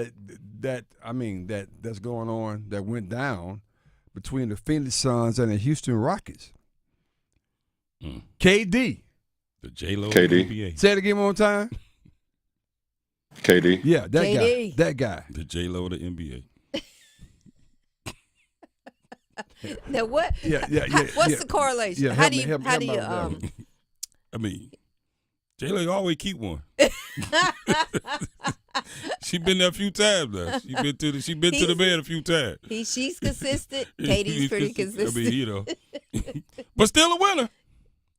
that's going on that went down between the Phoenix Suns and the Houston Rockets. KD. The J-Lo KD. of the NBA. Say it again one more time. KD. Yeah, that KD. guy. That guy. The J-Lo of the NBA. Now what? Yeah. What's the correlation? Yeah, how do you? help me out with that. I mean, J-Lo always keep one. She been there a few times now. She been to the bed a few times. She's consistent. Katie's pretty consistent. I mean, but still a winner.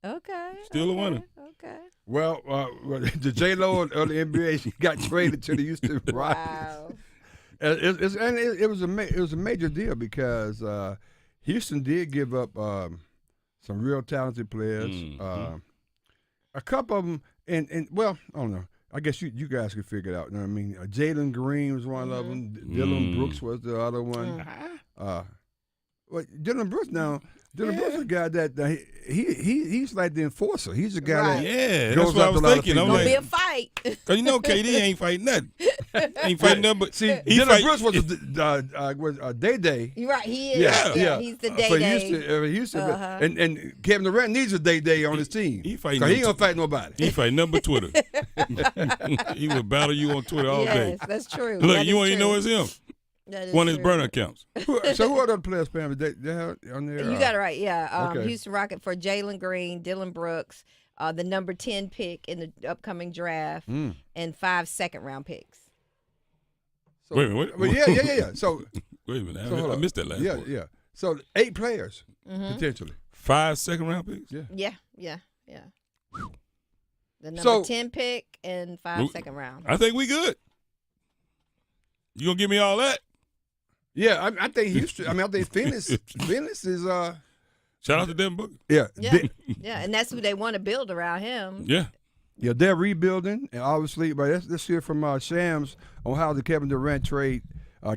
Okay. Still a winner. Okay. Well, the J-Lo of the NBA, she got traded to the Houston Rockets. Wow. It was a major deal because Houston did give up some real talented players. Mm-hmm. A couple of them, and well, I don't know. I guess you guys can figure it out. You know what I mean? Jalen Green was one of them. Dylan Brooks was the other one. Dylan Brooks now. Dylan Brooks is a guy that he's like the enforcer. He's the guy that that's goes what I up was to a lot of thinking. people. I'm Gonna like, be a fight. cause you know KD ain't fighting nothing. Ain't fighting nothing. But See, Dylan Brooks was a day. You're right. He is. Yeah. He's the For day. Houston, and Kevin Durant needs a day on his team. He fighting. Cause he ain't gonna fight nobody. He fighting nothing but Twitter. He will battle you on Twitter all day. Yes, that's true. Look, That you is won't even true. know it's him. That is One of his true. burner accounts. So who are the other players, Pam? They have on there. You got it right. Yeah. Okay. Houston Rocket for Jalen Green, Dylan Brooks, the number 10 pick in the upcoming draft, and 5 second-round picks. So, Wait a minute. Well, yeah. So Wait a minute. So, I missed that last part. Yeah. So 8 players potentially. 5 second-round picks. Yeah. Yeah. The number So- 10 pick and 5 second round. I think we good. You gonna give me all that? Yeah, I think Houston. I think Phoenix. Phoenix is. Shout out to Devin Booker. Yeah. Yeah, and that's who they want to build around him. Yeah. Yeah, they're rebuilding, and obviously, but let's hear from Shams on how the Kevin Durant trade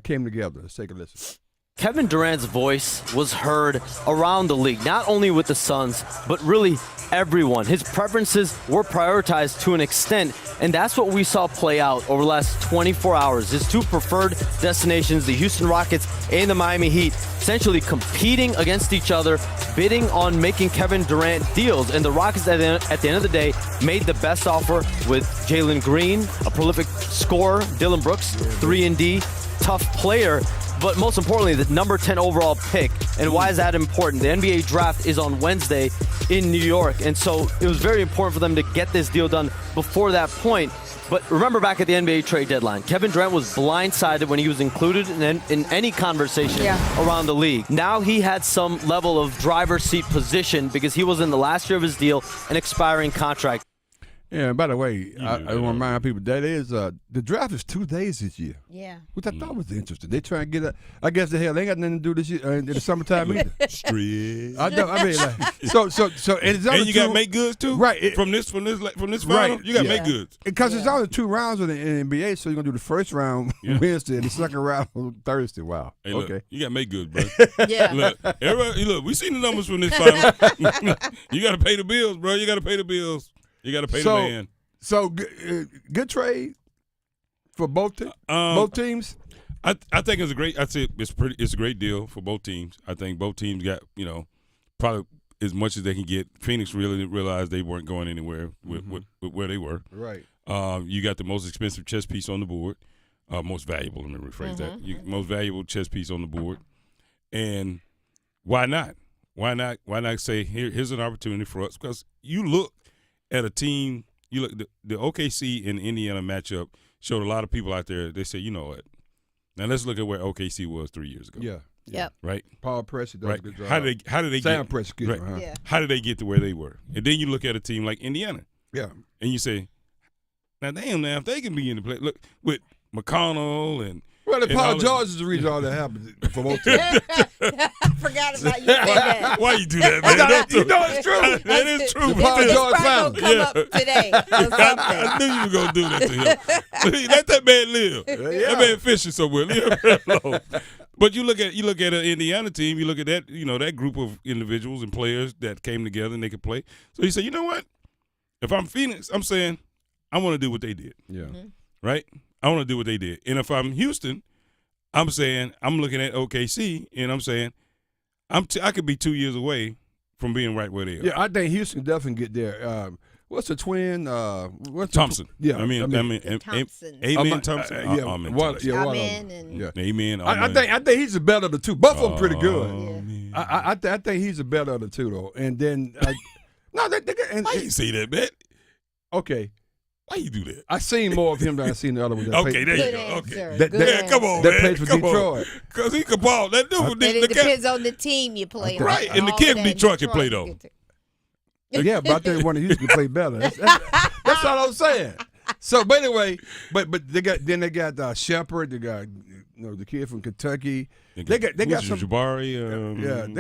came together. Let's take a listen. Kevin Durant's voice was heard around the league, not only with the Suns, but really everyone. His preferences were prioritized to an extent, and that's what we saw play out over the last 24 hours. His 2 preferred destinations, the Houston Rockets and the Miami Heat, essentially competing against each other, bidding on making Kevin Durant deals. And the Rockets, at the end of the day, made the best offer with Jalen Green, a prolific scorer, Dylan Brooks, 3-and-D, tough player, but most importantly, the number 10 overall pick. And why is that important? The NBA draft is on Wednesday in New York, and so it was very important for them to get this deal done before that point. But remember back at the NBA trade deadline, Kevin Durant was blindsided when he was included in any conversation around the league. Now he had some level of driver's seat position because he was in the last year of his deal, an expiring contract. Yeah, and by the way, I want to remind people that is the draft is 2 days this year. Yeah. Which I thought was interesting. They trying to get I guess they ain't got nothing to do this year in the summertime either. Stress. I know. I mean, like, so and it's only And you got to make goods too, right? From this final, right. you got to make goods because it's only 2 rounds in the NBA. So you're gonna do the first round Wednesday and the second round on Thursday. Wow. Hey, look, okay. you got to make goods, bro. Yeah. Look, everybody, look, we seen the numbers from this final. You got to pay the bills, bro. You got to pay the bills. You got to pay the man. So good trade for both teams. I think it's a great. I'd say it's a great deal for both teams. I think both teams got probably as much as they can get. Phoenix really realized they weren't going anywhere with where they were. Right. You got the most expensive chess piece on the board, most valuable. Let me rephrase that. Most valuable chess piece on the board, and why not? Why not say here's an opportunity for us? Because you look at a team. You look the OKC and Indiana matchup showed a lot of people out there. They say, you know what? Now let's look at where OKC was 3 years ago. Yeah. Yep. Right. Paul Pressure does a good job. How did they Sam get? Pressure, right. Yeah. How did they get to where they were? And then you look at a team like Indiana. Yeah. And you say, now damn, now if they can be in the play, look with McConnell and. Well, Paul George is the reason all that happened for both teams. I forgot about you saying that. Why you do that, man? You know it's true. That is true. The Paul George found. Come up today. I knew you were gonna do that to him. Let that man live. That man fishing somewhere. Leave him alone. But you look at an Indiana team. You look at that. That group of individuals and players that came together and they could play. So you say, you know what? If I'm Phoenix, I'm saying I want to do what they did. Yeah. Right. I want to do what they did. And if I'm Houston, I'm saying I'm looking at OKC and I'm saying I could be 2 years away from being right where they are. Yeah, I think Houston definitely get there. What's the twin? What's Thompson. I mean, Thompson. Amen Thompson. Amen. Amen. Amen. I think he's the better of the two. Both of them pretty good. man. I think he's the better of the two, though. And then, no, why you say that, man? Okay. Why you do that? I seen more of him than I seen the other one. Okay, there you go. Okay. Come on, that man. Plays for Detroit. Because he can ball. That dude. And it depends on the team you play. Right, and the kid from Detroit can play, though. Yeah, but I think one of you can play better. That's all I'm saying. So, but anyway, but they got Shepard. They got the kid from Kentucky. They got some Jabari.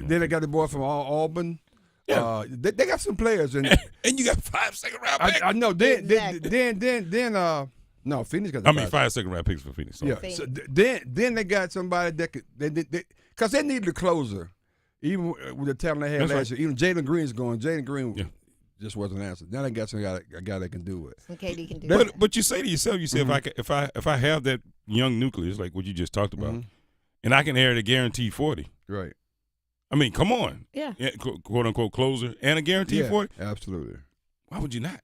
Then they got the boy from Auburn. Yeah. They got some players and you got 5 second-round picks. I know. Then no, Phoenix got. 5 second-round picks for Phoenix. Yeah. So then they got somebody that could because they needed a closer, even with the talent they had last year. Even Jalen Green's going. Jalen Green just wasn't answered. Now they got a guy that can do it. KD can do it. But you say to yourself, if I have that young nucleus like what you just talked about, and I can inherit a guaranteed 40, right? I mean, come on. Yeah. Quote unquote closer and a guaranteed 40. Absolutely. Why would you not?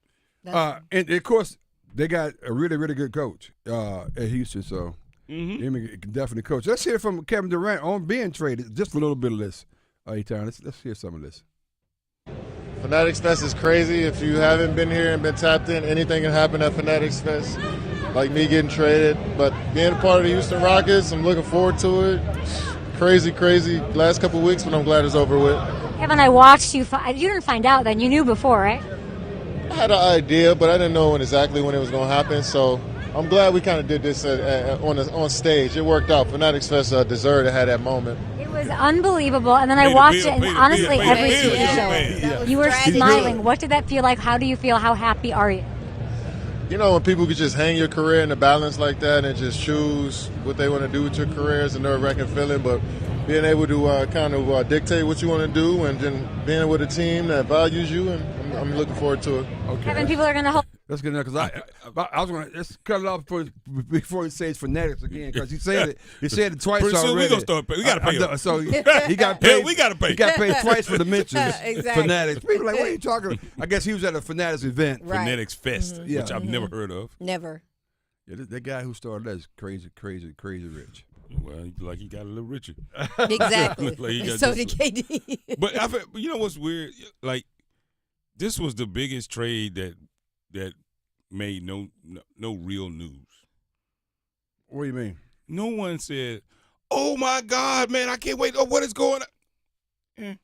And of course they got a really, really good coach at Houston, so he can definitely coach. Let's hear from Kevin Durant on being traded. Just a little bit of this. Let's hear some of this. Fanatics Fest is crazy. If you haven't been here and been tapped in, anything can happen at Fanatics Fest, like me getting traded. But being a part of the Houston Rockets, I'm looking forward to it. Crazy last couple of weeks, but I'm glad it's over with. Kevin, I watched you. You didn't find out then. You knew before, right? I had an idea, but I didn't know exactly when it was going to happen. So I'm glad we kind of did this on stage. It worked out. Fanatics Fest deserved to have that moment. It was unbelievable. And then I watched it, and honestly, every TV show, you were smiling. What did that feel like? How do you feel? How happy are you? You know, when people could just hang your career in the balance like that and just choose what they want to do with your career is a nerve-wracking feeling, but being able to kind of dictate what you want to do and then being with a team that values you, and I'm looking forward to it. Okay. Kevin, people are going to hope. That's good enough because I was going to let's cut it off before he says Fanatics again because he said it. He said it twice Pretty soon already. we gonna start. We got to pay him. So he got paid. We got to pay. He got paid twice for the mentions. Exactly. Fanatics. People are like, what are you talking about? I guess he was at a Fanatics event. Right. Fanatics Fest, which I've never heard of. Never. Yeah, that guy who started that is crazy rich. Well, like he got a little richer. Exactly. Like so did KD. But I feel, you know what's weird? Like this was the biggest trade that made no real news. What do you mean? No one said, "Oh my God, man, I can't wait! Oh, what is going on?"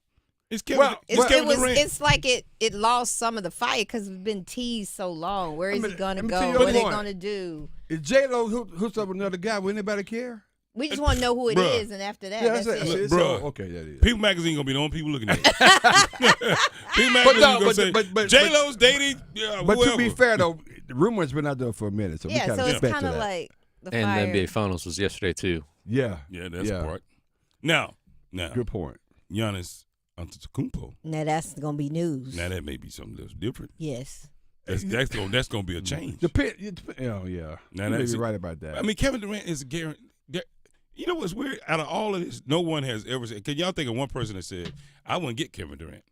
It's Kevin. Durant. It's like it lost some of the fire because it's been teased so long. Where is he gonna go? What are they gonna do? Is J-Lo hooked up with another guy? Will anybody care? We just want to know who it is, and after that, that's it. Bruh. Okay, that is. People Magazine gonna be the only people looking at it. People Magazine gonna say J-Lo's dating. Yeah, but whoever. to be fair though, the rumor's been out there for a minute, so we kind of it's kind of like the fire. And the NBA Finals was yesterday too. Yeah, that's a part. Now, good point. Giannis Antetokounmpo. Now that's gonna be news. Now that may be something that's different. Yes. That's gonna be a change. Oh yeah. Now you may that's be right about that. I mean, Kevin Durant is a guarantee. You know what's weird? Out of all of this, no one has ever said. Can y'all think of one person that said, "I wouldn't get Kevin Durant.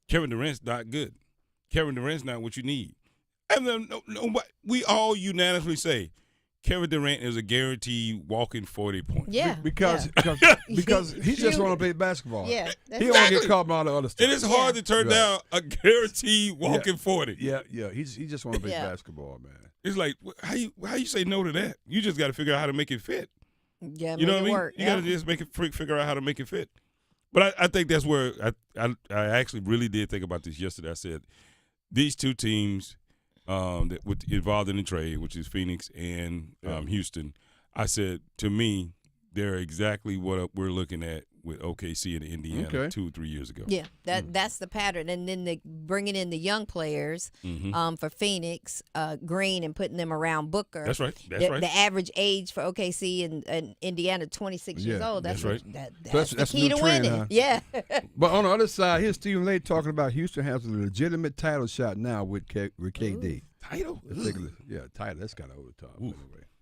Kevin Durant's not good. Kevin Durant's not what you need." And then we all unanimously say, Kevin Durant is a guaranteed walking 40 points. Yeah, because he just want to play basketball. Yeah, he don't want to get caught by all the other stuff. It is hard to turn down a guaranteed walking 40. Yeah. He just want to play basketball, man. It's like how you say no to that? You just got to figure out how to make it fit. Yeah, you know what I mean? Work. You got to just figure out how to make it fit. But I think that's where I actually really did think about this yesterday. I said these two teams that involved in the trade, which is Phoenix and Houston. I said to me, they're exactly what we're looking at with OKC and Indiana 2 or 3 years ago. Yeah, that's the pattern. And then bringing in the young players for Phoenix, Green, and putting them around Booker. That's right. The average age for OKC and Indiana, 26 years old. That's right. That's the key to trend, winning. huh? Yeah. But on the other side, here's Stephen Lay talking about Houston has a legitimate title shot now with KD. Title? Let's take a look. Yeah, title. That's kind of over the top. Anyway.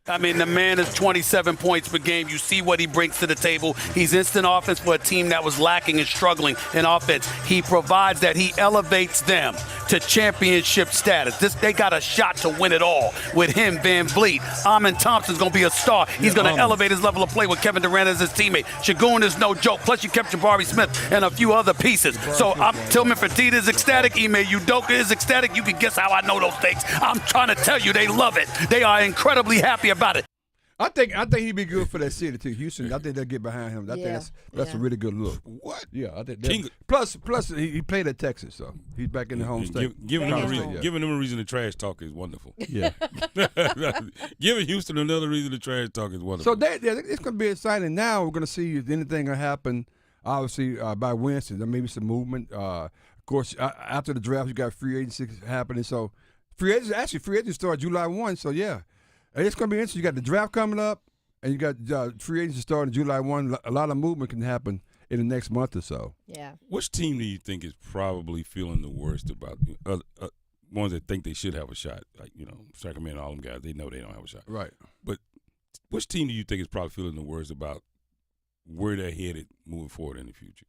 I mean, the man is 27 points per game. You see what he brings to the table. He's instant offense for a team that was lacking and struggling in offense. He provides that. He elevates them to championship status. They got a shot to win it all with him, Van Vliet. Amon Thompson's going to be a star. He's going to elevate his level of play with Kevin Durant as his teammate. Şengün is no joke. Plus, you kept Jabari Smith and a few other pieces. So, Tillman Fertitta is ecstatic. Ime Udoka is ecstatic. You can guess how I know those things. I'm trying to tell you, they love it. They are incredibly happy about it. I think he'd be good for that city too, Houston. I think they'll get behind him. I think that's a really good look. What? Yeah, I think. Plus, he played at Texas, so he's back in the home state. Giving them a reason to trash talk is wonderful. Yeah, giving Houston another reason to trash talk is wonderful. So it's going to be exciting. Now we're going to see if anything will happen. Obviously, by Wednesday, there may be some movement. Of course, after the draft, you got free agency happening. So free agency starts July 1. So yeah. It's going to be interesting. You got the draft coming up, and you got free agency starting July 1. A lot of movement can happen in the next month or so. Yeah. Which team do you think is probably feeling the worst about ones that think they should have a shot? Like, Sacramento, all them guys, they know they don't have a shot. Right. But which team do you think is probably feeling the worst about where they're headed moving forward in the future?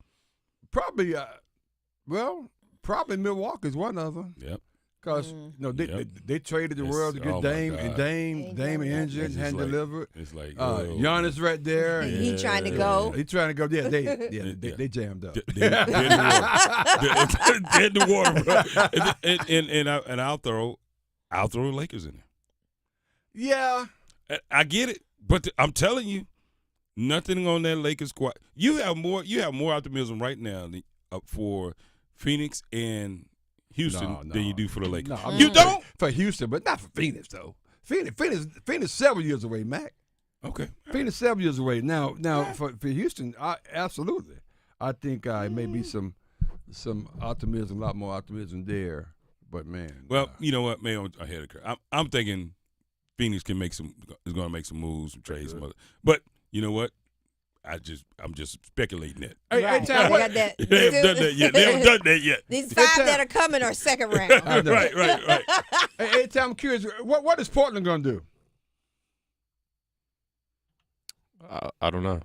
Probably, Milwaukee is one of them. Yep. Because they traded the world to get Dame, and Dame injured and hadn't delivered. It's like Giannis right there. He trying to go. He trying to go. Yeah, they jammed up. Dead in the water, bro. And I'll throw the Lakers in there. Yeah, I get it, but I'm telling you, nothing on that Lakers squad. You have more optimism right now for Phoenix and Houston than you do for the Lakers. No, you don't? For Houston, but not for Phoenix, though. Phoenix several years away, Mac. Okay. Phoenix several years away. Now for Houston, absolutely. I think it may be some optimism, a lot more optimism there. But, man. Well, you know what, man, ahead of the curve. I'm thinking Phoenix is going to make some moves, some trades, some other. But you know what? I'm just speculating that. They haven't done that yet. They haven't done that yet. These 5 that are coming are second round. Right. Hey, Tom, I'm curious. What is Portland going to do? I don't know.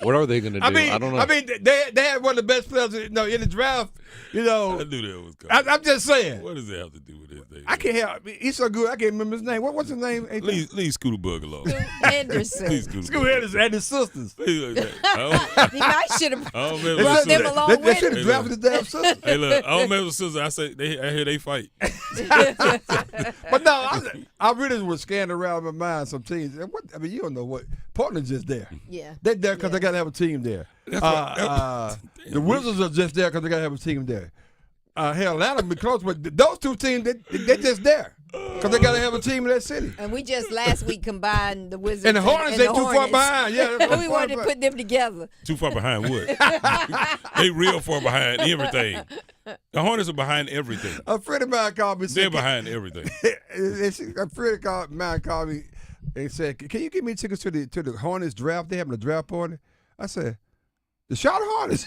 What are they going to do? I don't know. I mean, they had one of the best players in the draft. I knew that was coming. I'm just saying. What does that have to do with this thing? I can't help. He's so good. I can't remember his name. What's his name? Leave Scooter Bug alone. Henderson. Scooter Henderson and his sisters. He might should have brought them along with They should have drafted the damn sisters. Hey, look, I don't remember the sisters. I hear they fight. But no, I really was scanning around my mind some teams. You don't know what. Portland's just there. Yeah. They're there because they got to have a team there. The Wizards are just there because they got to have a team there. Hell, Atlanta be close, but those two teams, they're just there because they got to have a team in that city. And we just last week combined the Wizards and the Hornets. They too far behind. Yeah, we wanted to put them together. Too far behind what? They real far behind everything. The Hornets are behind everything. A friend of mine called me. They're behind everything. A friend of mine called me and said, "Can you give me tickets to the Hornets draft? They having a draft party." I said, "The Charlotte Hornets."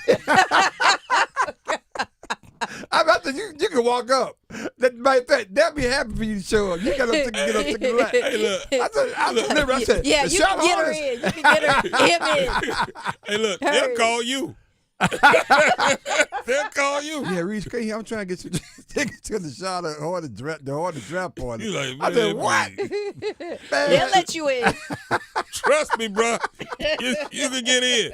I said, you can walk up. They'll be happy for you to show up. You got to get up to the left. Hey, look. I said, yeah, you can get her in. You can get him in. Hey, look, they'll call you. They'll call you. Yeah, Reese, I'm trying to get you tickets to the Charlotte Hornets draft party. You like, I said, what? They'll let you in. Trust me, bro. You can get in.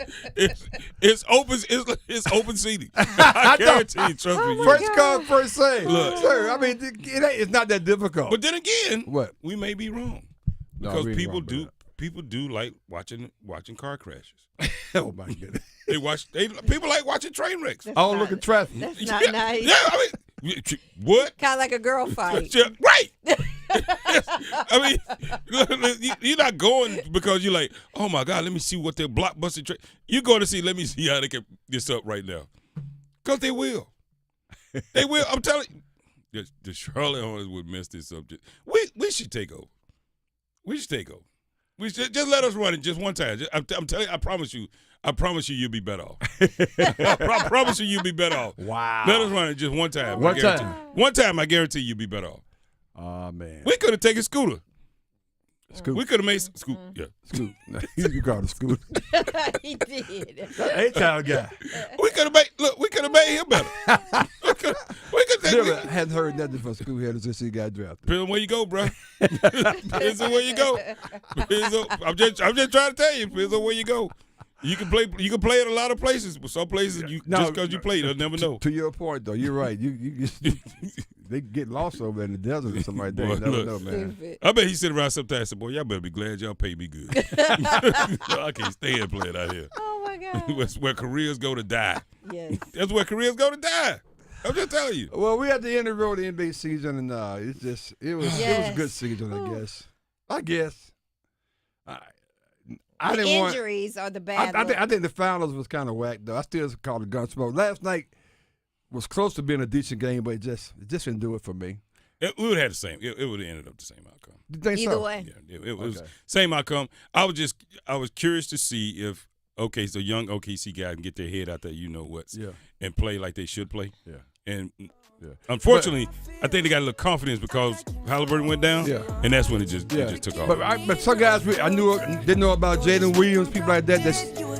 It's open seating. I guarantee you. Trust me. First come, first serve. Look, sir. I mean, it's not that difficult. But then again, what? We may be wrong because people do like watching car crashes. Oh my goodness. People like watching train wrecks. Look at traffic. That's not nice. Yeah, I mean, what? Kind of like a girl fight. Right. I mean, you're not going because you're like, oh my God, let me see what their blockbuster train. You're going to see. Let me see how they can this up right now, because they will. They will. I'm telling you, the Charlotte Hornets would mess this up. We should take over. We should take over. We should just let us run it just one time. I'm telling you, I promise you, you'll be better off. I promise you'll be better off. Wow. Let us run it just one time. One time. One time, I guarantee you'll be better off. Oh, man. We could have taken Scooter. Scoop. We could have made Scoop. Yeah. Scoop. You called it Scoop. He did. Eight-time guy. We could have made him better. we could Never hadn't heard nothing from Scoop Headers since he got drafted. Depends on where you go, bro. Depends on where you go. I'm just trying to tell you. Depends on where you go. You can play at a lot of places, but some places just because you play, they'll never know. To your point, though, you're right. You they get lost over in the desert or something like that. Boy, You never look, know, man. I bet he sit around sometimes and said, boy, y'all better be glad y'all pay me good. I can't stand playing out here. Oh, my God. That's where careers go to die. Yes. That's where careers go to die. I'm just telling you. Well, we at the end of the road of the NBA season, and it was a good season, I guess. I The didn't want injuries are the bad I think the finals was kind of whack, though. I still call it Gunsmoke. Last night was close to being a decent game, but it just didn't do it for me. We would have had the same. It would have ended up the same outcome. You think Either so? way. Yeah, it was same outcome. I was curious to see if so young OKC guys can get their head out there, and play like they should play. Yeah. And unfortunately, I think they got a little confidence because Halliburton went down. Yeah. And that's when it just took off. But some guys didn't know about Jalen Williams, people like that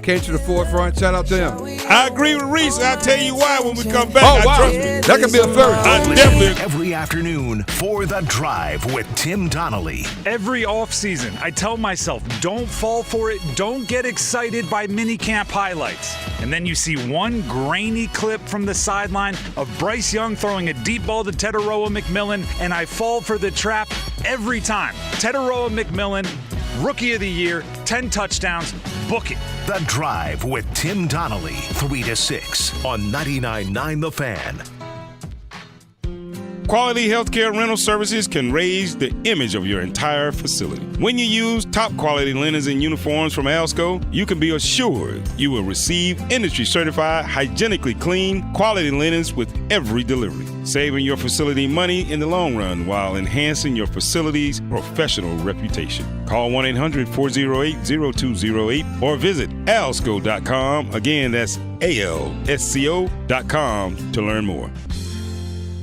came to the forefront. Shout out to them. I agree with Reese. I'll tell you why when we come back. Oh, wow. Trust me. That could be a first. I definitely. Every afternoon for The Drive with Tim Donnelly. Every offseason, I tell myself, don't fall for it. Don't get excited by minicamp highlights. And then you see one grainy clip from the sideline of Bryce Young throwing a deep ball to Teteroa McMillan, and I fall for the trap every time. Teteroa McMillan, Rookie of the Year, 10 touchdowns, book it. The Drive with Tim Donnelly, 3 to 6 on 99.9 The Fan. Quality healthcare rental services can raise the image of your entire facility. When you use top quality linens and uniforms from Alsco, you can be assured you will receive industry certified, hygienically clean, quality linens with every delivery, saving your facility money in the long run while enhancing your facility's professional reputation. Call 1-800-408-0208 or visit alsco.com. Again, that's ALSCO.com to learn more.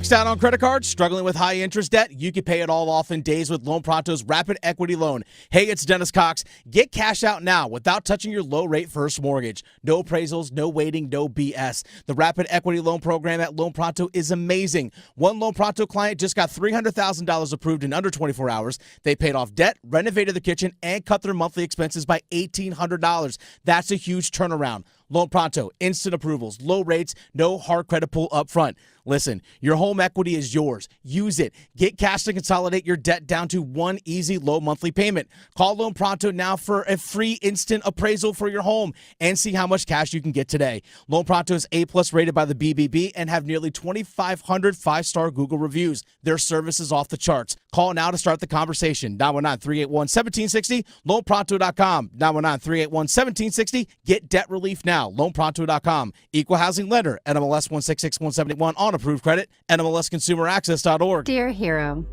Out on credit cards, struggling with high interest debt? You can pay it all off in days with Loan Pronto's Rapid Equity Loan. Hey, it's Dennis Cox. Get cash out now without touching your low-rate first mortgage. No appraisals, no waiting, no BS. The Rapid Equity Loan program at Loan Pronto is amazing. One Loan Pronto client just got $300,000 approved in under 24 hours. They paid off debt, renovated the kitchen, and cut their monthly expenses by $1,800. That's a huge turnaround. Loan Pronto, instant approvals, low rates, no hard credit pull up front. Listen, your home equity is yours. Use it. Get cash to consolidate your debt down to one easy low monthly payment. Call Loan Pronto now for a free instant appraisal for your home and see how much cash you can get today. Loan Pronto is A+ rated by the BBB and have nearly 2,500 5-star Google reviews. Their service is off the charts. Call now to start the conversation. 919-381-1760, loanpronto.com. 919-381-1760. Get debt relief now. Loanpronto.com. Equal housing lender. NMLS 166171 on approved credit. NMLSconsumeraccess.org. Dear hero,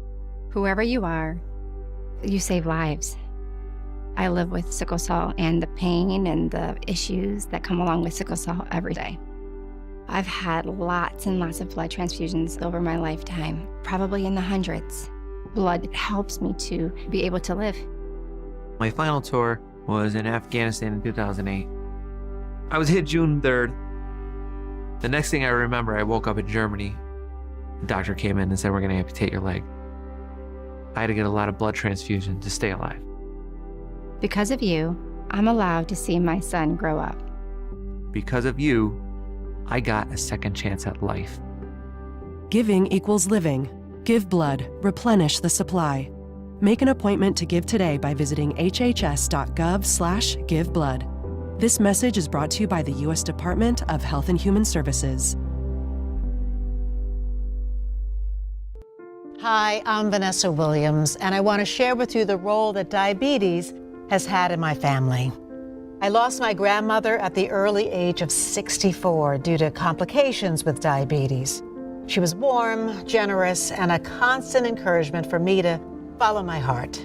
whoever you are, you save lives. I live with sickle cell and the pain and the issues that come along with sickle cell every day. I've had lots and lots of blood transfusions over my lifetime, probably in the hundreds. Blood helps me to be able to live. My final tour was in Afghanistan in 2008. I was hit June 3rd. The next thing I remember, I woke up in Germany. The doctor came in and said, we're going to amputate your leg. I had to get a lot of blood transfusion to stay alive. Because of you, I'm allowed to see my son grow up. Because of you, I got a second chance at life. Giving equals living. Give blood. Replenish the supply. Make an appointment to give today by visiting hhs.gov/giveblood. This message is brought to you by the U.S. Department of Health and Human Services. Hi, I'm Vanessa Williams, and I want to share with you the role that diabetes has had in my family. I lost my grandmother at the early age of 64 due to complications with diabetes. She was warm, generous, and a constant encouragement for me to follow my heart.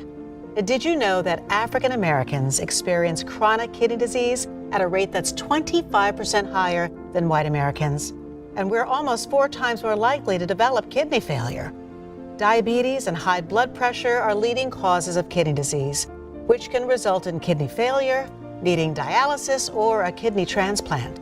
Did you know that African Americans experience chronic kidney disease at a rate that's 25% higher than white Americans? And we're almost 4 times more likely to develop kidney failure. Diabetes and high blood pressure are leading causes of kidney disease, which can result in kidney failure, needing dialysis, or a kidney transplant.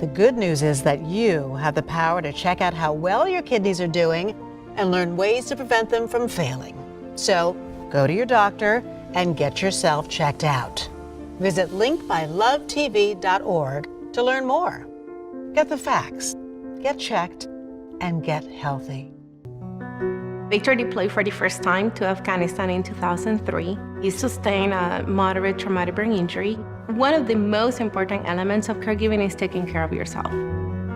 The good news is that you have the power to check out how well your kidneys are doing and learn ways to prevent them from failing. So go to your doctor and get yourself checked out. Visit linkmylovetv.org to learn more. Get the facts, get checked, and get healthy. Victor deployed for the first time to Afghanistan in 2003. He sustained a moderate traumatic brain injury. One of the most important elements of caregiving is taking care of yourself.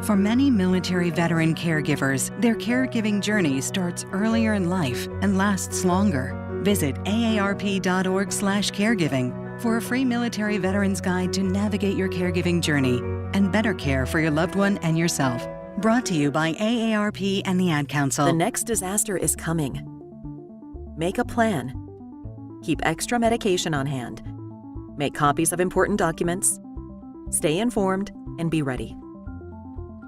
For many military veteran caregivers, their caregiving journey starts earlier in life and lasts longer. Visit aarp.org/caregiving for a free military veterans guide to navigate your caregiving journey and better care for your loved one and yourself. Brought to you by AARP and the Ad Council. The next disaster is coming. Make a plan. Keep extra medication on hand. Make copies of important documents. Stay informed and be ready.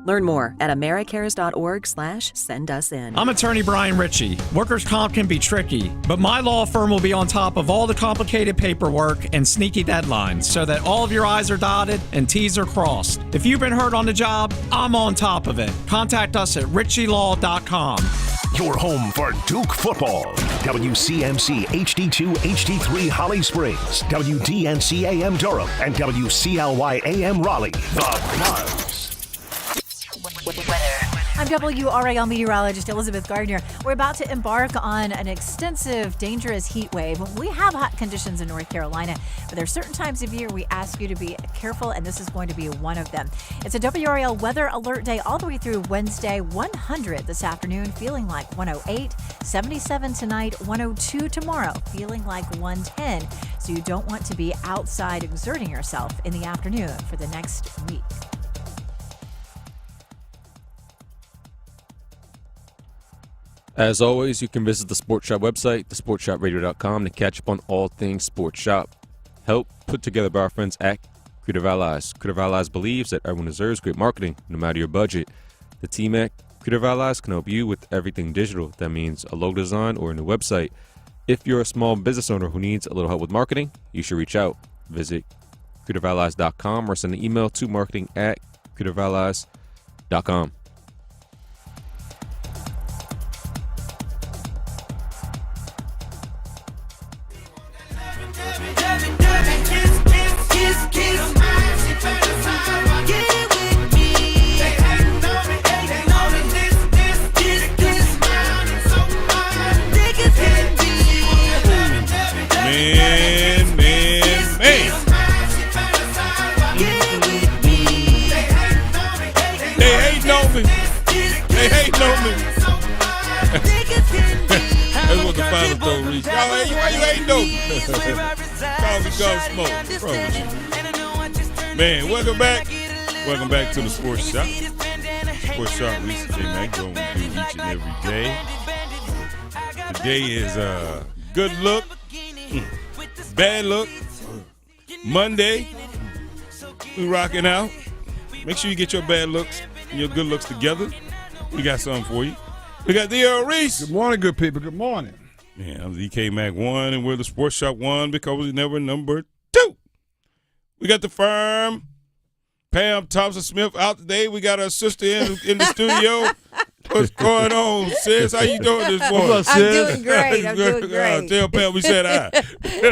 Learn more at americares.org/send-us-in. I'm attorney Brian Ritchie. Workers' comp can be tricky, but my law firm will be on top of all the complicated paperwork and sneaky deadlines so that all of your I's are dotted and T's are crossed. If you've been hurt on the job, I'm on top of it. Contact us at ritchielaw.com. Your home for Duke football. WCMC HD2 HD3 Holly Springs, WDNC AM Durham, and WCLY AM Raleigh. The Buzz. I'm WRAL meteorologist Elizabeth Gardner. We're about to embark on an extensive, dangerous heat wave. We have hot conditions in North Carolina, but there are certain times of year we ask you to be careful, and this is going to be one of them. It's a WRAL weather alert day all the way through Wednesday, 100 this afternoon, feeling like 108, 77 tonight, 102 tomorrow, feeling like 110. So you don't want to be outside exerting yourself in the afternoon for the next week. As always, you can visit the Sports Shop website, thesportshopradio.com, to catch up on all things Sports Shop. Help put together by our friends at Creative Allies. Creative Allies believes that everyone deserves great marketing, no matter your budget. The team at Creative Allies can help you with everything digital. That means a logo design or a new website. If you're a small business owner who needs a little help with marketing, you should reach out. Visit creativeallies.com or send an email to marketing@creativeallies.com. That's what the final told Reese. Why you ain't dope? Call me Smoke. Bro, man, welcome back. Welcome back to the Sports Shop. Sports Shop, Reese and Kmac, going to do each and every day. Today is good look, bad look, Monday. We rocking out. Make sure you get your bad looks and your good looks together. We got something for you. We got the Reese. Good morning, good people. Good morning. Yeah, I'm the Kmac 1, and we're the Sports Shop 1 because we're never number 2. We got the firm, Pam Thompson-Smith, out today. We got our sister in the studio. What's going on, sis? How you doing this morning? I'm doing great. I'm doing great. Tell Pam we said hi.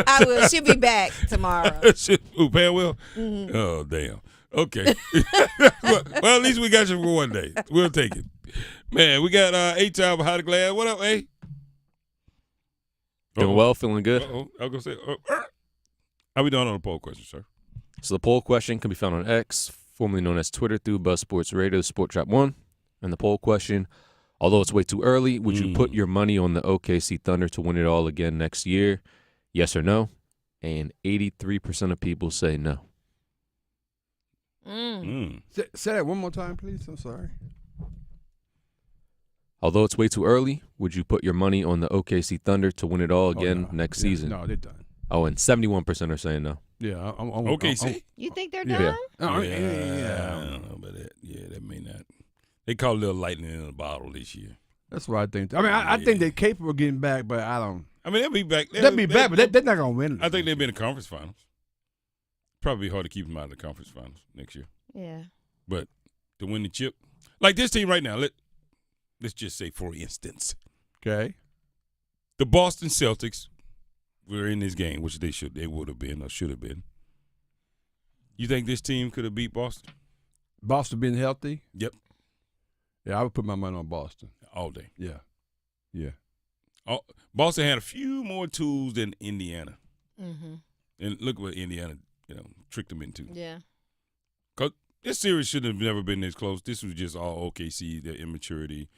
I will. She'll be back tomorrow. Who, Pam will? Mm-hmm. Oh, damn. Okay. Well, at least we got you for one day. We'll take it. Man, we got A-Time behind the glass. What up, A? Doing well, feeling good. I was going to say, how we doing on the poll question, sir? So the poll question can be found on X, formerly known as Twitter, through Buzz Sports Radio, Sport Shop 1. And the poll question, although it's way too early, would you put your money on the OKC Thunder to win it all again next year? Yes or no? And 83% of people say no. Say that one more time, please. I'm sorry. Although it's way too early, would you put your money on the OKC Thunder to win it all again next season? No, they're done. Oh, and 71% are saying no. Yeah, I'm OKC. You think they're Yeah. done? Yeah, I don't know about that. Yeah, that may not. They caught a little lightning in the bottle this year. That's what I think. I mean, I think they're capable of getting back, but I don't. I mean, they'll be back. They'll be back, but they're not going to win. I think they'll be in the conference finals. Probably hard to keep them out of the conference finals next year. Yeah. But to win the chip, like this team right now, let's just say, for instance, okay, the Boston Celtics were in this game, which they would have been or should have been. You think this team could have beat Boston? Boston being healthy? Yep. Yeah, I would put my money on Boston all day. Yeah. Boston had a few more tools than Indiana. Mm-hmm. And look what Indiana, tricked them into. Yeah. Because this series should have never been this close. This was just all OKC, their immaturity,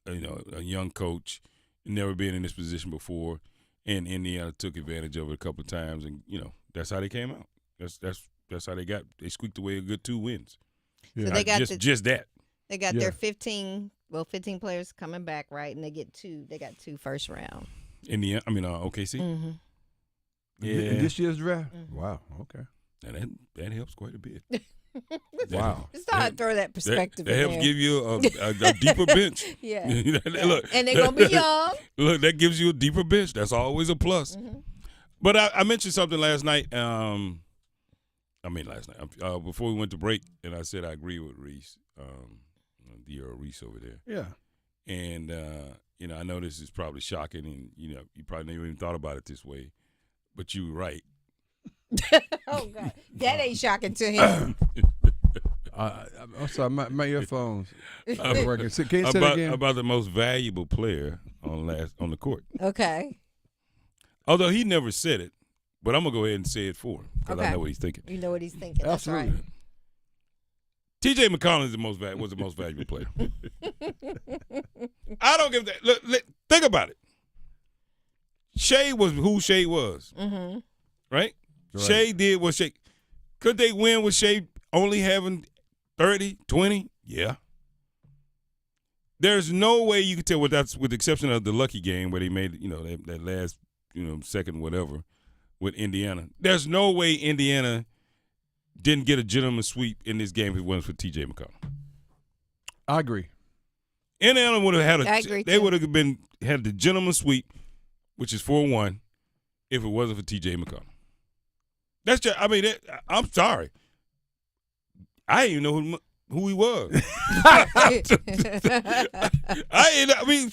a young coach, never been in this position before, and Indiana took advantage of it a couple of times, and that's how they came out. That's how they squeaked away a good 2 wins. So they got just that. They got their 15 players coming back, right? And they got 2 first round. Indiana, OKC. Mm-hmm. Yeah. In this year's draft? Mm-hmm. Wow, okay. And that helps quite a bit. Wow. Just thought I'd throw that perspective that in helps there. give you a deeper bench. Yeah. Look, and they're going to be young. Look, that gives you a deeper bench. That's always a plus. Mm-hmm. But I mentioned something last night. Before we went to break, and I said I agree with Reese, the Reese over there. Yeah. And, I know this is probably shocking, and, you probably never even thought about it this way. But you were right. Oh, God. That ain't shocking to him. I'm sorry, my earphones are working. Can you say it again? About the most valuable player on the court. Okay. Although he never said it, but I'm going to go ahead and say it for him because I know what he's thinking. You know what he's thinking. That's Absolutely. right. T.J. McConnell was the most valuable player. I don't give that. Look, think about it. Shea was who Shea was, Mm-hmm. right? Shea did what Shea. Could they win with Shea only having 30, 20? Yeah. There's no way you could tell with the exception of the lucky game where they made that last second whatever with Indiana. There's no way Indiana didn't get a gentleman's sweep in this game if it wasn't for T.J. McConnell. I agree. Indiana would have I agree, they too. would have had the gentleman's sweep, which is 4-1, if it wasn't for T.J. McConnell. That's just. I'm sorry. I didn't even know who he was.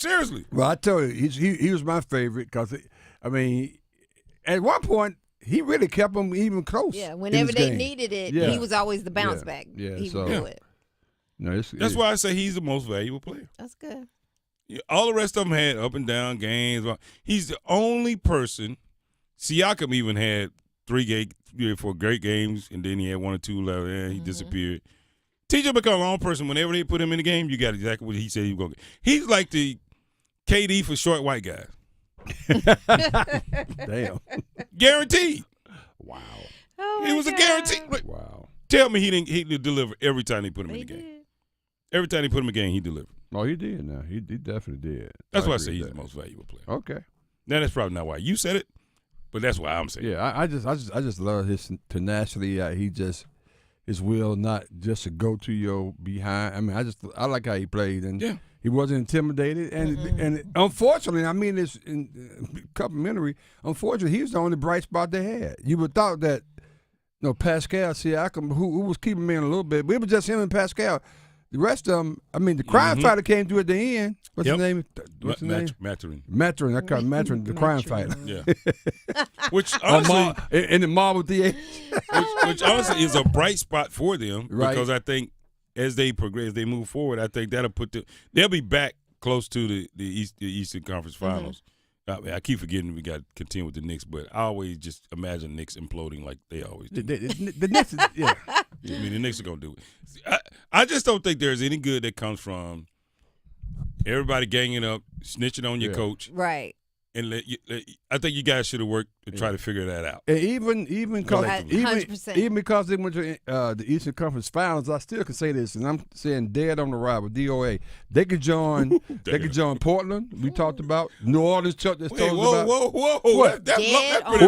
Seriously. Well, I tell you, he was my favorite because, at one point, he really kept them even close. Yeah, whenever they game. needed it, Yeah. he was always the bounce back. Yeah, He so would do it. No, That's why I say he's the most valuable player. That's good. Yeah, all the rest of them had up and down games. He's the only person. Siakam even had 3 or 4 great games, and then he had 1 or 2 left, and he disappeared. T.J. McConnell, the only person, whenever they put him in the game, you got exactly what he said he was going to get. He's like the KD for short white guys. Damn. Guaranteed. Wow. Oh, He was a guarantee. Wow. Tell me he didn't deliver every time they put him in the game. Every time they put him in the game, he delivered. Oh, he did. No, he definitely did. That's why I agree say with he's that. the most valuable player. Okay. Now that's probably not why you said it, but that's why I'm saying. Yeah, I just love his tenacity. His will not just to go to your behind. I like how he played, and he wasn't intimidated. And unfortunately, it's complimentary. Unfortunately, he was the only bright spot they had. You would thought that, Pascal Siakam, who was keeping him in a little bit, but it was just him and Pascal. The rest of them, the crime fighter came through at the end. What's his name? Maturin. Maturin. I call him Maturin, the crime fighter. Yeah. Which honestly, in the Marvel Theater. which honestly is a bright spot for them, Right. because I think as they progress, as they move forward, I think that'll they'll be back close to the Eastern Conference Finals. I keep forgetting we got to contend with the Knicks, but I always just imagine Knicks imploding like they always do. The Knicks, yeah. The Knicks are going to do it. I just don't think there's any good that comes from everybody ganging up, snitching on your coach. Right. And I think you guys should have worked to try to figure that out. And even because 100%. even because they went to the Eastern Conference Finals, I still can say this, and I'm saying dead on the arrival, DOA. They could join. They could join Portland. We talked about New Orleans. Whoa. That's pretty Who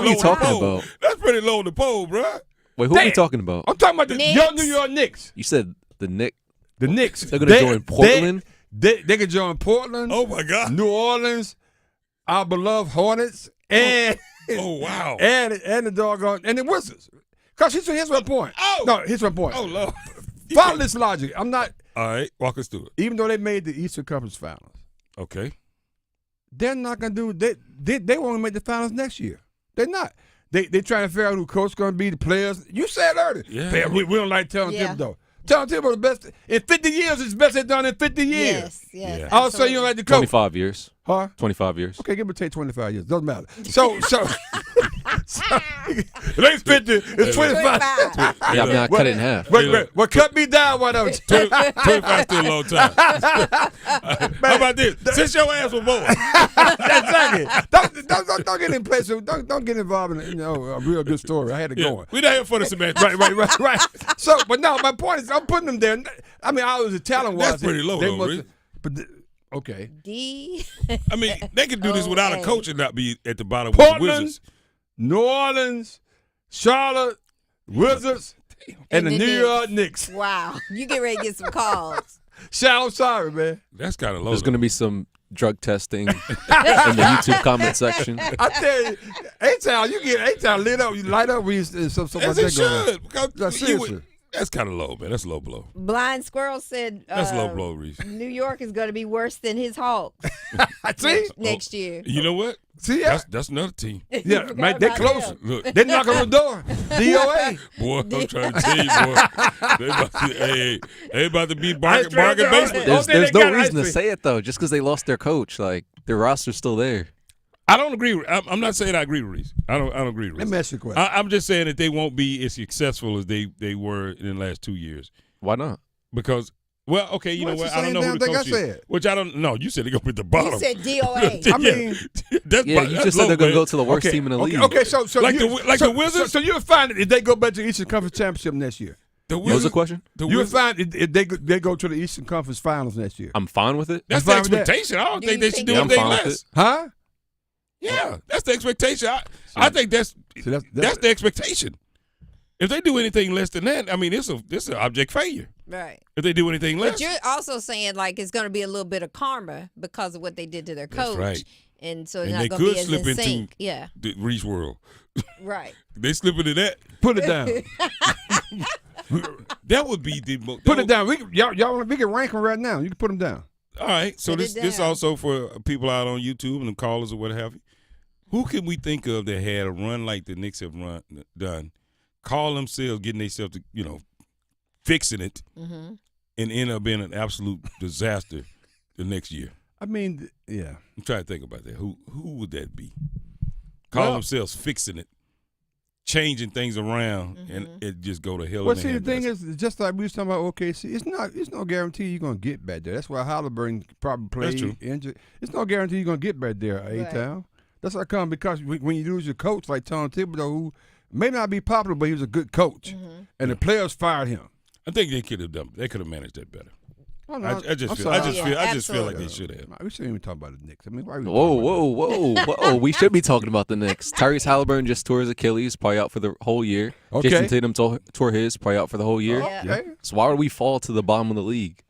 are you talking about? That's pretty low on the pole, bro. Wait, who are we talking about? I'm talking about the young New York Knicks. You said the Knicks. The Knicks. They're going to join Portland? They could join Portland. Oh my God. New Orleans, our beloved Hornets, and wow. and the doggone and the Wizards. Cause here's my point. Here's my point. Oh Lord. Follow this logic. I'm not. All right, walk us through it. Even though they made the Eastern Conference Finals, okay, they're not gonna do. They won't make the finals next year. They're not. They trying to figure out who coach going to be, the players. You said earlier. Yeah. We don't like telling Thibodeau. Telling Thibodeau the best in 50 years is the best they've done in 50 years. Yes. Yeah. Also, you don't like the coach. 25 years. Huh? 25 years. Okay, give or take 25 years. Doesn't matter. So it ain't 50. It's 25. Yeah, I mean, I cut it in half. Well, cut me down, why don't you? 25 still a long time. How about this? Since your ass was born. Exactly. Don't get in place. Don't get involved in a real good story. I had it going. We're not here for the semantics. Right. So, but no, my point is, I'm putting them there. I mean, I was a talent wise. That's pretty low, though, Reese. Okay. I mean, they could do this without a coach and not be at the bottom Portland, with the Wizards. New Orleans, Charlotte, Wizards, and the New York Knicks. Wow. You get ready to get some calls. I'm sorry, man. That's kind of low. There's going to be some drug testing in the YouTube comment section. I tell you, A-Town, you get A-Town lit up. You light up when you something As like it that going on. should. Seriously. That's kind of low, man. That's low blow. Blind Squirrel said That's low blow, Reese. New York is going to be worse than his Hawks next year. You know what? See, that's another team. Yeah, man, they're close. Look, they knock on the door. DOA. Boy, I'm trying to tell you, boy. They about to be bargain basement. There's no reason to say it, though, just because they lost their coach. Like, their roster's still there. I don't agree. I'm not saying I agree with Reese. I don't agree with Reese. Let me ask you a question. I'm just saying that they won't be as successful as they were in the last 2 years. Why not? Because, well, okay, you know what? I don't know who the coach is. Which I don't know. You said they're going to be at the bottom. You said DOA. I mean, you just said they're going to go to the worst team in the league. Okay, so the Wizards? So you'll find if they go back to the Eastern Conference Championship next year. What was the question? You'll find if they go to the Eastern Conference Finals next year. I'm fine with it. That's the expectation. I don't think they should do anything less. Huh? Yeah, that's the expectation. I think that's the expectation. If they do anything less than that, I mean, it's an object failure. Right. If they do anything less. But you're also saying, like, it's going to be a little bit of karma because of what they did to their coach. That's right. And so it's and not they going to could be as slip in into sync. Yeah. the Reese world. Right. They slip into that. Put it down. That would be the most. Put it down. We can rank them right now. You can put them down. All right. So this also for people out on YouTube and the callers or what have you. Who can we think of that had a run like the Knicks have done, call themselves getting themselves to fixing it, and end up being an absolute disaster the next year? I mean, yeah. I'm trying to think about that. Who would that be? Call themselves fixing it, changing things around, and it just go to hell. Well, see, the thing is, just like we was talking about OKC, it's no guarantee you're gonna get back there. That's why Halliburton probably played injured. It's no guarantee you're gonna get back there, A-Town. That's how come, because when you lose your coach like Tom Thibodeau, who may not be popular, but he was a good coach, and the players fired him. I think they could have done. They could have managed that better. Oh, no, I just feel like they should have. We shouldn't even talk about the Knicks. I mean, why whoa! We should be talking about the Knicks. Tyrese Halliburton just tore his Achilles, probably out for the whole year. Okay. Jason Tatum tore his, probably out for the whole year. Okay. So why would we fall to the bottom of the league?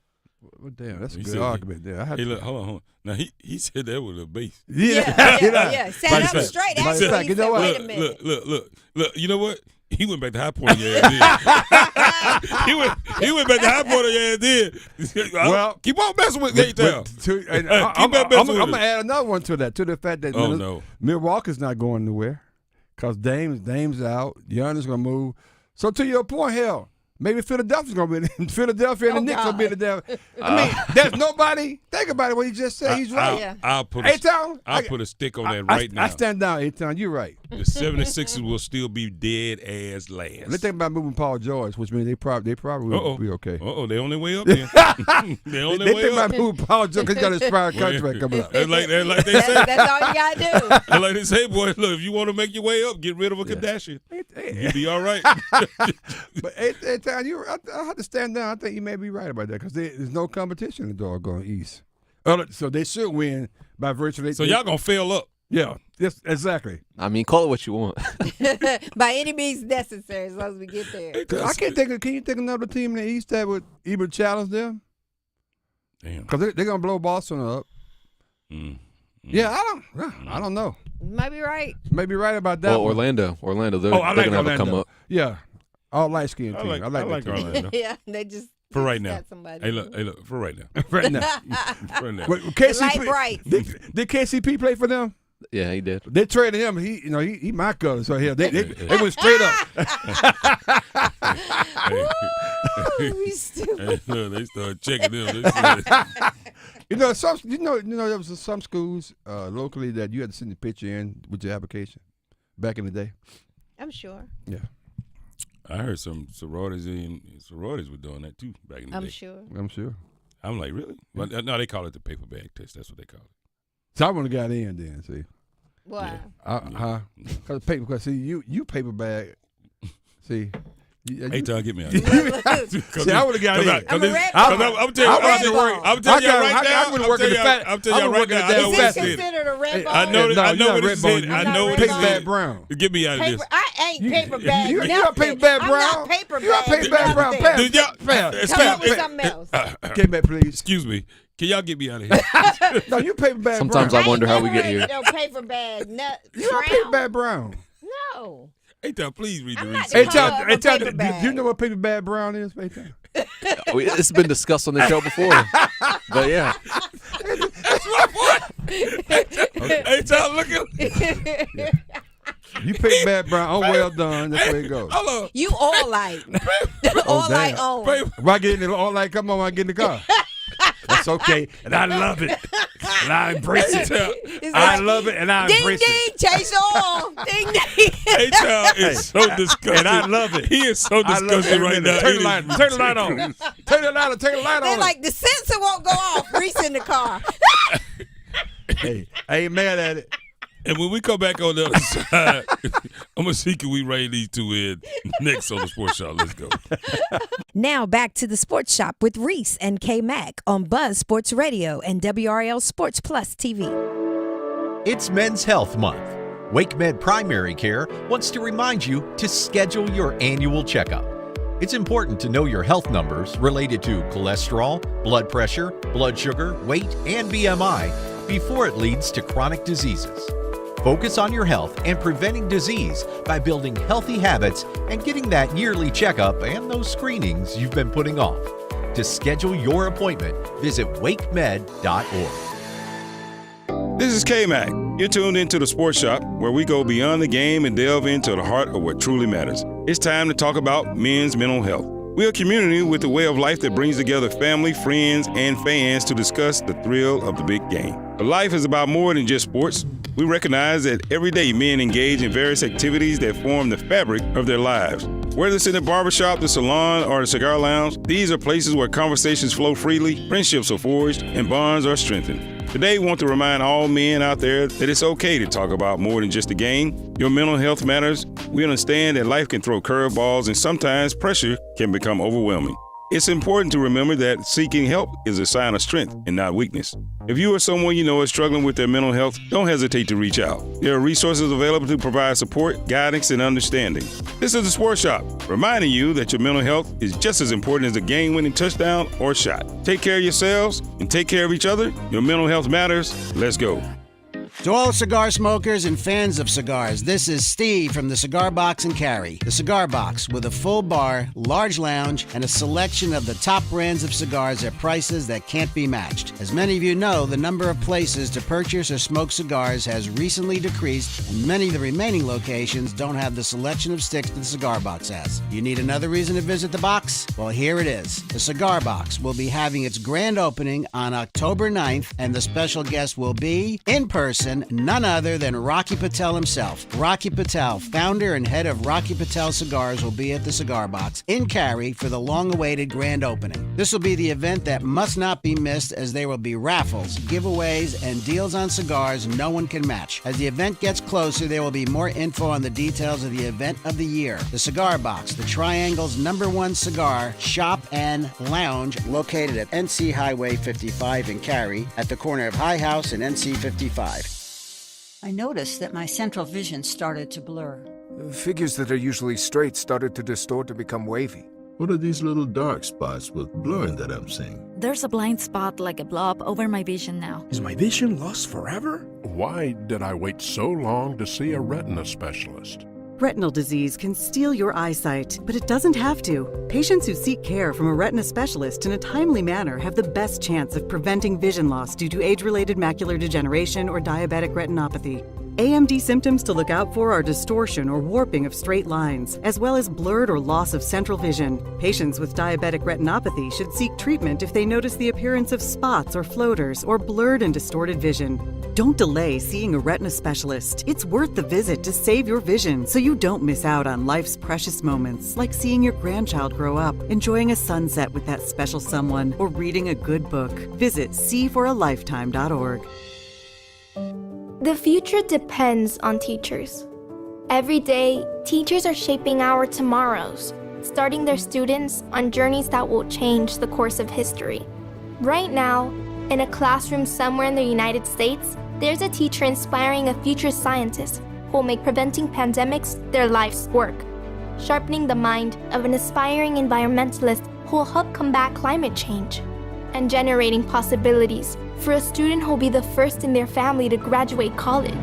Well, damn, that's a good argument there. Look, hold on. Now he said that with a base. Yeah. Sat up straight. Actually, he said, wait a minute. Look. You know what? He went back to high point of your ass then. He went back to high point of your ass then. Well, keep on messing with A-Town. I'm going to add another one to that, to the fact that Milwaukee's not going nowhere because Dame's out. Giannis going to move. So to your point, hell, maybe Philadelphia's going to be in Philadelphia and the Knicks will be in the I mean, there's nobody. Think about it. What he just said. He's right. I'll put a stick on that right now. I stand down, A-Town. You're right. The 76ers will still be dead as last. Let's think about moving Paul George, which means they probably will be okay. They on their way up then. They on their way up. They think about moving Paul George because he got his prior contract coming up. Like they say. That's all you got to do. Like they say, boy, look, if you want to make your way up, get rid of a Kardashian. You'll be all right. But A-Town, I have to stand down. I think you may be right about that because there's no competition in the doggone East. So they should win by virtue. So y'all going to fail up. Yeah, yes, exactly. I mean, call it what you want. By any means necessary, as long as we get there. I can't think. Can you think of another team in the East that would even challenge them? Damn. Because they're going to blow Boston up. Yeah, I don't know. Might be right. Maybe right about that. Well, one. Orlando, they're I like going to have a come Orlando. up. Yeah, all light skinned team. I I like Orlando. Yeah, they just For right now. got somebody. Hey, look. For right now. right now. right now. Wait, KCP, Light bright. Did KCP play for them? Yeah, he did. They traded him. He my color. So here they went straight up. Ooh, stupid. Hey, look, they started checking them. They said, There was some schools locally that you had to send the picture in with your application back in the day. I'm sure. Yeah, I heard some sororities were doing that too back in the day. I'm sure. I'm sure. I'm like, really? Well, no, they call it the paper bag test. That's what they call it. So I would have got in then. See. Why? Because see you paper bag. See. Hey, Tom, get me out. See, I would have got in. I'm telling you, I'm telling you right now. I would have worked in the fat. I'm telling you right now. I know what Is it this is. considered a red ball? I know what it is. I know what it Paper bag is. brown. Get me out of this. I ain't paper bag. You got paper bag brown. I'm not paper bag. You got paper bag brown. Come up with something else. Get back, please. Excuse me. Can y'all get me out of here? No, you paper bag Sometimes brown. I wonder how we get here. No paper bag. You got paper bag brown. No. Hey, Tom, please read the I'm not research. Do you know what paper bag brown is, Hey, Tom? It's been discussed on the show before. But yeah. That's my point. Hey, Tom, look at You paper bag brown. Oh, well done. That's where it goes. Hold on. You all light. All light on. If I get in the all light, come on, I get in the car. That's okay, and I love it, and I embrace it. I love it, and I embrace it. Ding, ding, chase all. Ding, ding. Hey, Tom is so disgusting. And I love it. He is so disgusting right now. Turn the light on. Turn the light on. Turn the light on. Turn the light They're on. like, the sensor won't go off. Reese in the car. Hey, I ain't mad at it. And when we come back on the other side, I'm going to see can we rein these two in next on the Sports Shop. Let's go. Now back to the Sports Shop with Reese and Kmac on Buzz Sports Radio and WRL Sports Plus TV. It's Men's Health Month. WakeMed Primary Care wants to remind you to schedule your annual checkup. It's important to know your health numbers related to cholesterol, blood pressure, blood sugar, weight, and BMI before it leads to chronic diseases. Focus on your health and preventing disease by building healthy habits and getting that yearly checkup and those screenings you've been putting off. To schedule your appointment, visit wakemed.org. This is Kmac. You're tuned into the Sports Shop, where we go beyond the game and delve into the heart of what truly matters. It's time to talk about men's mental health. We're a community with a way of life that brings together family, friends, and fans to discuss the thrill of the big game. But life is about more than just sports. We recognize that every day men engage in various activities that form the fabric of their lives. Whether it's in the barbershop, the salon, or the cigar lounge, these are places where conversations flow freely, friendships are forged, and bonds are strengthened. Today, we want to remind all men out there that it's okay to talk about more than just the game. Your mental health matters. We understand that life can throw curveballs and sometimes pressure can become overwhelming. It's important to remember that seeking help is a sign of strength and not weakness. If you or someone you know is struggling with their mental health, don't hesitate to reach out. There are resources available to provide support, guidance, and understanding. This is the Sports Shop, reminding you that your mental health is just as important as a game-winning touchdown or shot. Take care of yourselves and take care of each other. Your mental health matters. Let's go. To all cigar smokers and fans of cigars, this is Steve from the Cigar Box and Carry. The Cigar Box, with a full bar, large lounge, and a selection of the top brands of cigars at prices that can't be matched. As many of you know, the number of places to purchase or smoke cigars has recently decreased, and many of the remaining locations don't have the selection of sticks that the Cigar Box has. You need another reason to visit the box? Well, here it is. The Cigar Box will be having its grand opening on October 9th, and the special guest will be, in person, none other than Rocky Patel himself. Rocky Patel, founder and head of Rocky Patel Cigars, will be at the Cigar Box in Cary for the long-awaited grand opening. This will be the event that must not be missed, as there will be raffles, giveaways, and deals on cigars no one can match. As the event gets closer, there will be more info on the details of the event of the year. The Cigar Box, the Triangle's #1 cigar shop and lounge, located at NC Highway 55 in Cary, at the corner of High House and NC 55. I noticed that my central vision started to blur. Figures that are usually straight started to distort and become wavy. What are these little dark spots with blurring that I'm seeing? There's a blind spot like a blob over my vision now. Is my vision lost forever? Why did I wait so long to see a retina specialist? Retinal disease can steal your eyesight, but it doesn't have to. Patients who seek care from a retina specialist in a timely manner have the best chance of preventing vision loss due to age-related macular degeneration or diabetic retinopathy. AMD symptoms to look out for are distortion or warping of straight lines, as well as blurred or loss of central vision. Patients with diabetic retinopathy should seek treatment if they notice the appearance of spots or floaters or blurred and distorted vision. Don't delay seeing a retina specialist. It's worth the visit to save your vision so you don't miss out on life's precious moments, like seeing your grandchild grow up, enjoying a sunset with that special someone, or reading a good book. Visit seeforalifetime.org. The future depends on teachers. Every day, teachers are shaping our tomorrows, starting their students on journeys that will change the course of history. Right now, in a classroom somewhere in the United States, there's a teacher inspiring a future scientist who will make preventing pandemics their life's work, sharpening the mind of an aspiring environmentalist who will help combat climate change, and generating possibilities for a student who will be the first in their family to graduate college.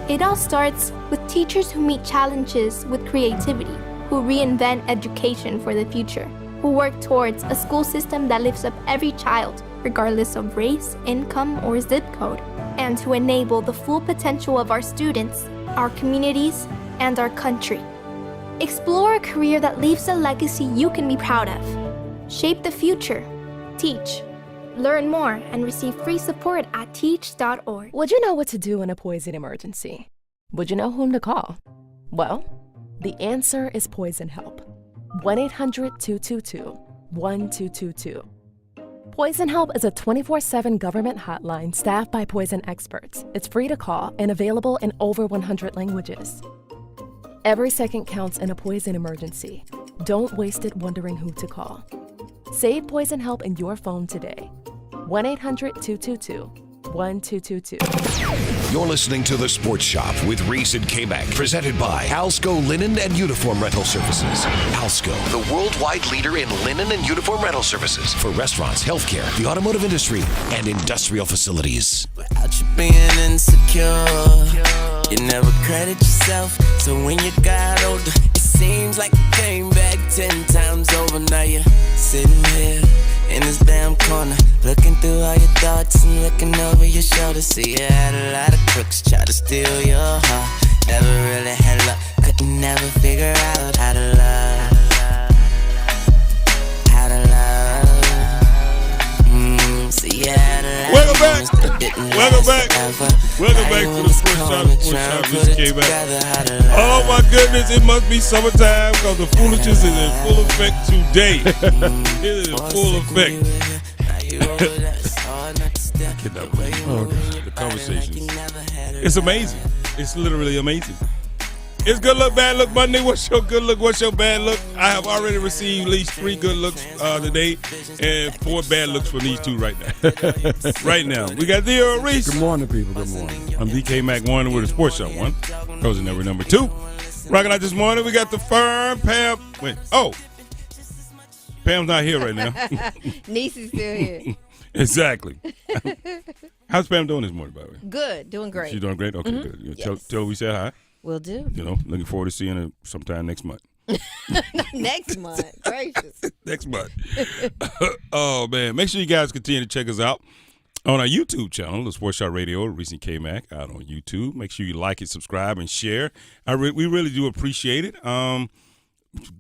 It all starts with teachers who meet challenges with creativity, who reinvent education for the future, who work towards a school system that lifts up every child, regardless of race, income, or zip code, and to enable the full potential of our students, our communities, and our country. Explore a career that leaves a legacy you can be proud of. Shape the future. Teach. Learn more and receive free support at teach.org. Would you know what to do in a poison emergency? Would you know whom to call? Well, the answer is Poison Help. 1-800-222-1222. Poison Help is a 24/7 government hotline staffed by poison experts. It's free to call and available in over 100 languages. Every second counts in a poison emergency. Don't waste it wondering who to call. Save Poison Help in your phone today. 1-800-222-1222. You're listening to The Sports Shop with Reese and Kmac, presented by Alsco Linen and Uniform Rental Services. Alsco, the worldwide leader in linen and uniform rental services for restaurants, healthcare, the automotive industry, and industrial facilities. Without you being insecure, you never credit yourself. So when you got older, it seems like you came back 10 times over. Now you're sitting here in this damn corner, looking through all your thoughts and looking over your shoulder. See, you had a lot of crooks try to steal your heart. Never really had luck, couldn't never figure out how to love. How to love. See, you had a lot Welcome of back. moments that didn't Welcome last back. forever. Welcome Now back you to in the this Sports corner Shop. trying Sports to Shop. put This it came together, back. how to love. Oh my goodness, it must be summertime because the foolishness is in full effect today. It is in full effect. I cannot believe the conversations. It's amazing. It's literally amazing. It's good look, bad look Monday. What's your good look? What's your bad look? I have already received at least 3 good looks today and 4 bad looks from these 2 right now. Right now. We got Theo Reese. Good morning, people. Good morning. I'm DK Mac 1 with a Sports Shop 1. Frozen number 2. Rocking out this morning, we got the firm Pam. Wait. Oh. Pam's not here right now. Niece is still here. Exactly. How's Pam doing this morning, by the way? Good. Doing great. She's doing great? Okay, good. You tell her we said hi. Will do. You know, looking forward to seeing her sometime next month. Next month. Gracious. Next month. Oh, man. Make sure you guys continue to check us out on our YouTube channel, the Sports Shop Radio, Reese and Kmac, out on YouTube. Make sure you like it, subscribe, and share. We really do appreciate it.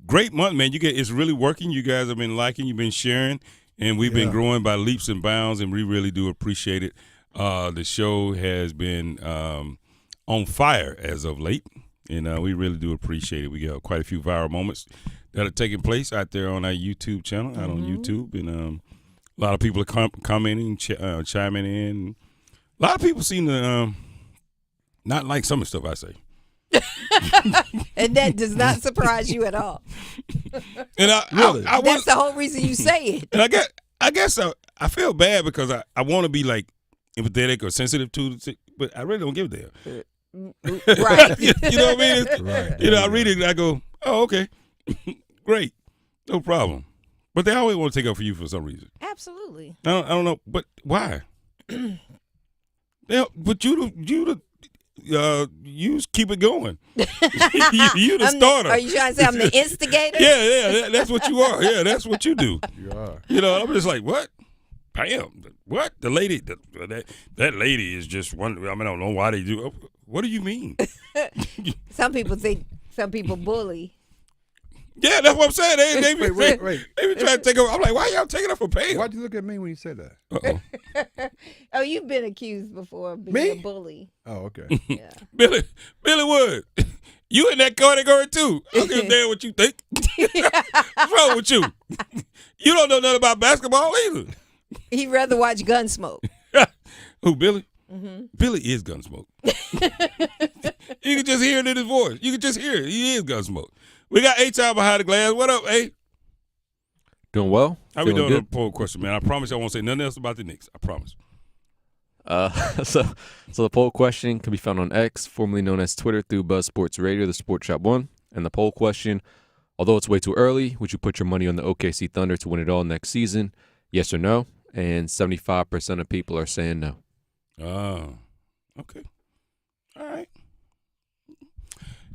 Great month, man. It's really working. You guys have been liking, you've been sharing, and we've been growing by leaps and bounds, and we really do appreciate it. The show has been on fire as of late, and we really do appreciate it. We got quite a few viral moments that are taking place out there on our YouTube channel, out on YouTube, and a lot of people are commenting, chiming in. A lot of people seem to not like some of the stuff I say. And that does not surprise you at all. And that's the whole reason you say it. And I guess I feel bad because I want to be like empathetic or sensitive to it, but I really don't give a damn. Right. You know what I mean? Right. You know, I read it and I go, oh, okay, great. No problem. But they always want to take up for you for some reason. Absolutely. I don't know, but why? But you keep it going. you the starter. Are you trying to say I'm the instigator? Yeah, that's what you are. Yeah, that's what you do. You are. I'm just like, what? Bam. What? The lady, that lady is just one. I don't know why they do. What do you mean? Some people bully. Yeah, that's what I'm saying. They be Wait. trying to take her. I'm like, why y'all taking her for pay? Why'd you look at me when you said that? Uh-oh. Oh, you've been accused before of being a bully. Oh, okay. Yeah. Billy Wood, you in that category too. I don't give a damn what you think. What's wrong with you? You don't know nothing about basketball either. He'd rather watch Gunsmoke. Who, Billy? Mm-hmm. Billy is Gunsmoke. You can just hear it in his voice. You can just hear it. He is Gunsmoke. We got A-Time behind the glass. What up, A? Doing well. How we Feeling doing on good? the poll question, man? I promise I won't say nothing else about the Knicks. I promise. So the poll question can be found on X, formerly known as Twitter, through Buzz Sports Radio, the Sports Shop 1. And the poll question, although it's way too early, would you put your money on the OKC Thunder to win it all next season? Yes or no? And 75% of people are saying no. Oh, okay. All right.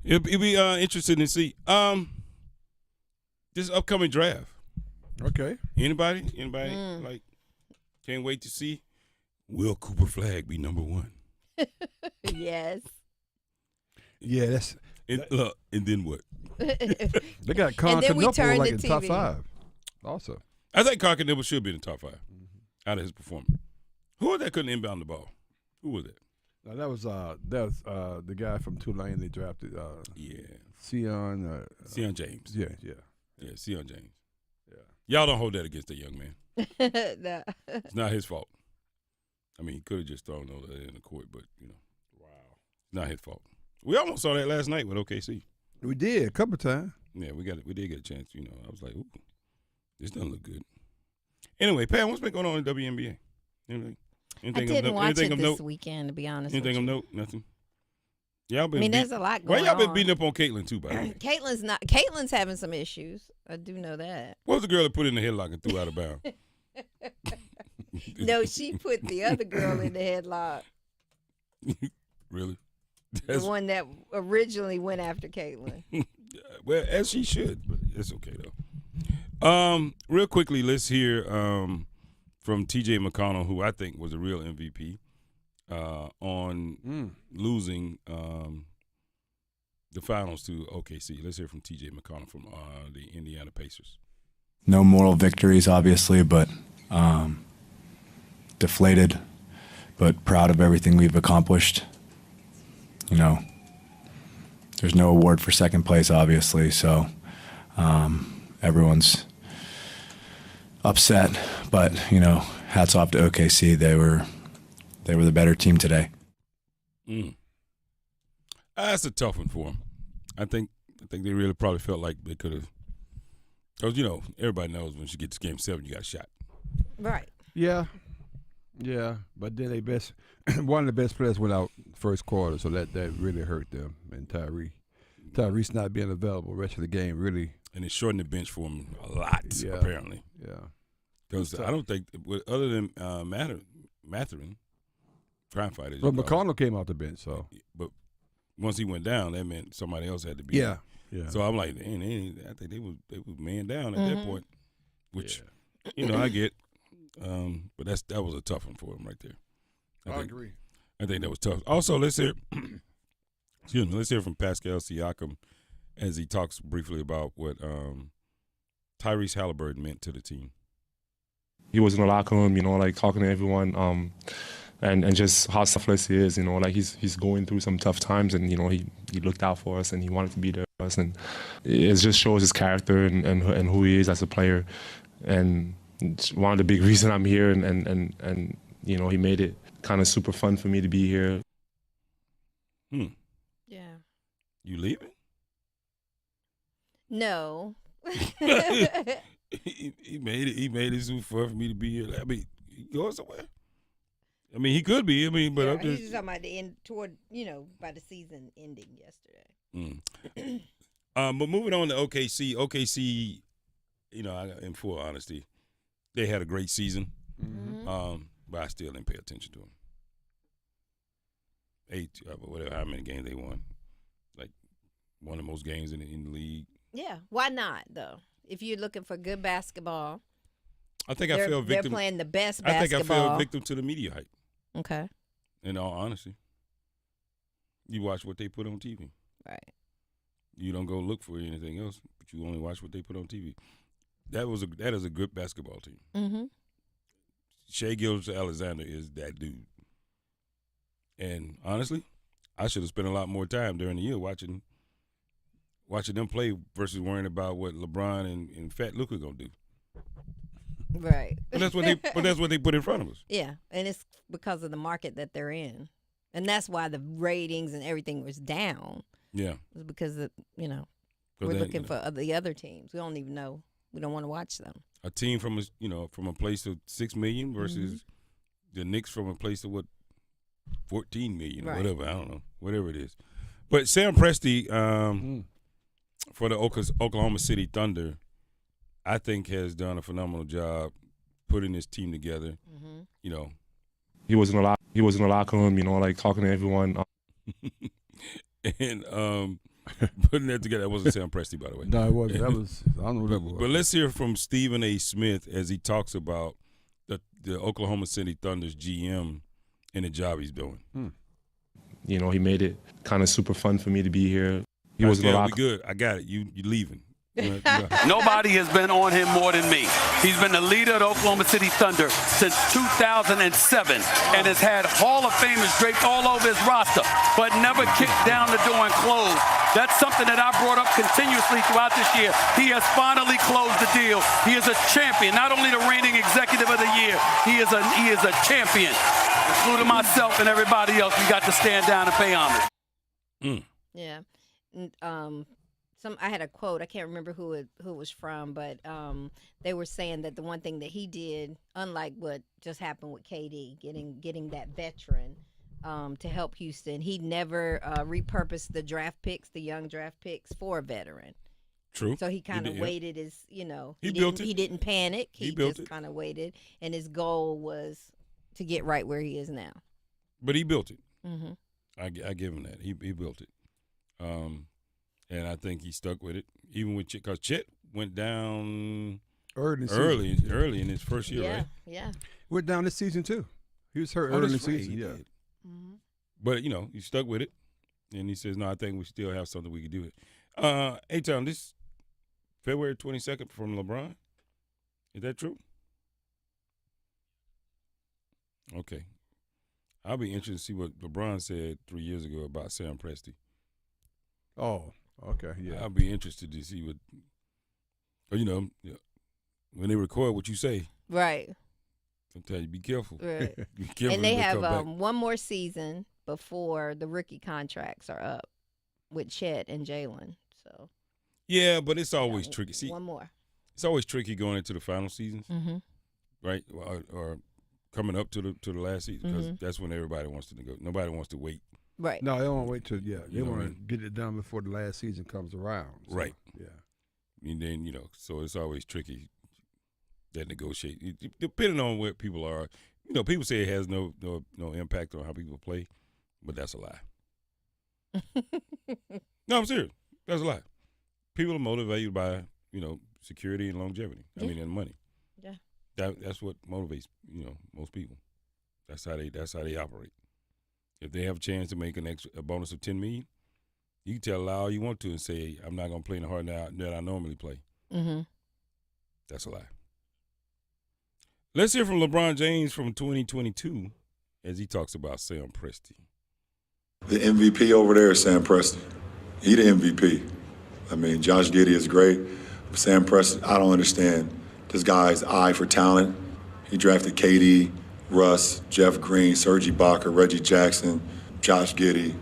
It'll be interesting to see this upcoming draft. Okay. Anybody like can't wait to see? Will Cooper Flag be number one? Yes. Yeah, that's. Look, and then what? They got Constantinople like in top 5. Also, I think Constantinople should be in the top 5 out of his performance. Who was that couldn't inbound the ball? Who was that? That was the guy from Tulane they drafted. Sion James. Yeah, Sion James. Yeah. Y'all don't hold that against that young man. No. It's not his fault. I mean, he could have just thrown over in the court, but wow, it's not his fault. We almost saw that last night with OKC. We did a couple times. Yeah, we did get a chance. I was like, ooh, this doesn't look good. Anyway, Pat, what's been going on in WNBA? Anything? I didn't watch it this weekend, to be honest. Anything of note? Nothing. Y'all been. There's a lot going on. Why y'all been beating up on Caitlyn too? By the way, Caitlyn's having some issues. I do know that. What was the girl that put in the headlock and threw out of bounds? No, she put the other girl in the headlock. Really? The one that originally went after Caitlyn. Well, as she should, but it's okay though. Real quickly, let's hear from T.J. McConnell, who I think was a real MVP on losing the finals to OKC. Let's hear from T.J. McConnell from the Indiana Pacers. No moral victories, obviously, but deflated, but proud of everything we've accomplished. There's no award for second place, obviously, so everyone's upset, but hats off to OKC. They were the better team today. That's a tough one for them. I think they really probably felt like they could have, because everybody knows once you get to Game 7, you got shot. Right. Yeah, but then one of the best players went out first quarter, so that really hurt them. And Tyrese not being available the rest of the game really. And it shortened the bench for him a lot, apparently. Yeah. Because I don't think, other than Mathurin, crime fighters. Well, McConnell came off the bench, so. But once he went down, that meant somebody else had to be. Yeah. So I'm like, man, I think they was man down at that point, which I get. But that was a tough one for him right there. I agree. I think that was tough. Also, let's hear. Let's hear from Pascal Siakam as he talks briefly about what Tyrese Halliburton meant to the team. He was in the locker room, talking to everyone, and just how selfless he is. He's going through some tough times, and he looked out for us, and he wanted to be there for us, and it just shows his character and who he is as a player, and it's one of the big reasons I'm here, and he made it kind of super fun for me to be here. Yeah. You leaving? No. he made it super fun for me to be here. I mean, he going somewhere? I mean, he could be. I mean, but I'm he's just talking about the end by the season ending yesterday. But moving on to OKC. OKC in full honesty, they had a great season, Mm-hmm. but I still didn't pay attention to them. 8, whatever, how many games they won. Like, one of the most games in the league. Yeah, why not, though? If you're looking for good basketball, I think I fell victim. They're playing the best I basketball. think I fell victim to the media hype. Okay. In all honesty. You watch what they put on TV. Right. You don't go look for anything else, but you only watch what they put on TV. That is a good basketball team. Mm-hmm. Shai Gilgeous-Alexander is that dude. And honestly, I should have spent a lot more time during the year watching them play versus worrying about what LeBron and Fat Luka gonna do. Right. But that's what they put in front of us. Yeah, and it's because of the market that they're in, and that's why the ratings and everything was down. Yeah. It's because we're looking for the other teams. We don't even know. We don't want to watch them. A team from a place of 6 million versus the Knicks from a place of 14 million, or whatever. I don't know, whatever it is. But Sam Presti for the Oklahoma City Thunder, I think has done a phenomenal job putting this team together. Mm-hmm. He was in the locker room, like talking to everyone. And putting that together. That wasn't Sam Presti, by the way. No, it wasn't. That was, I don't know what that was. But let's hear from Stephen A. Smith as he talks about the Oklahoma City Thunder's GM and the job he's doing. He made it kind of super fun for me to be here. He was in the locker. Good. I got it. You leaving. Nobody has been on him more than me. He's been the leader of the Oklahoma City Thunder since 2007 and has had Hall of Famers draped all over his roster, but never kicked down the door and closed. That's something that I brought up continuously throughout this year. He has finally closed the deal. He is a champion, not only the reigning executive of the year, he is a champion. Including myself and everybody else, we got to stand down and pay homage. Yeah. I had a quote. I can't remember who it was from, but they were saying that the one thing that he did, unlike what just happened with KD, getting that veteran to help Houston, he never repurposed the young draft picks for a veteran. True. So he kind of waited he built it. He didn't panic. He built just kind of waited, and his goal was to get right where he is now. But he built it. Mm-hmm. I give him that. He built it. And I think he stuck with it, even with Chet, because Chet went down early in his first year, right? Yeah. Went down this season too. He was hurt early in the season. He did. But he stuck with it, and he says, "No, I think we still have something we can do it." Tom, this February 22nd from LeBron, is that true? Okay, I'll be interested to see what LeBron said 3 years ago about Sam Presti. Oh. Okay, yeah. I'll be interested to see what, when they record what you say. Right. Sometimes you be careful. Right. Be careful. And they have one more season before the rookie contracts are up with Chet and Jalen. So. Yeah, but it's always tricky. See, one more. It's always tricky going into the final seasons, right? Or coming up to the last season, because that's when everybody wants to go. Nobody wants to wait. Right. No, they don't want to wait till they want to get it done before the last season comes around. So, right. Yeah. And then so it's always tricky that negotiate. Depending on where people are, people say it has no impact on how people play, but that's a lie. No, I'm serious. That's a lie. People are motivated by security and longevity. Yeah. I mean, and money. Yeah. That's what motivates most people. That's how they operate. If they have a chance to make a bonus of $10 million, you can tell all you want to and say, I'm not going to play in the hard that I normally play. Mm-hmm. That's a lie. Let's hear from LeBron James from 2022 as he talks about Sam Presti. The MVP over there is Sam Presti. He the MVP. I mean, Josh Giddey is great. Sam Presti, I don't understand this guy's eye for talent. He drafted KD, Russ, Jeff Green, Serge Ibaka, Reggie Jackson, Josh Giddey,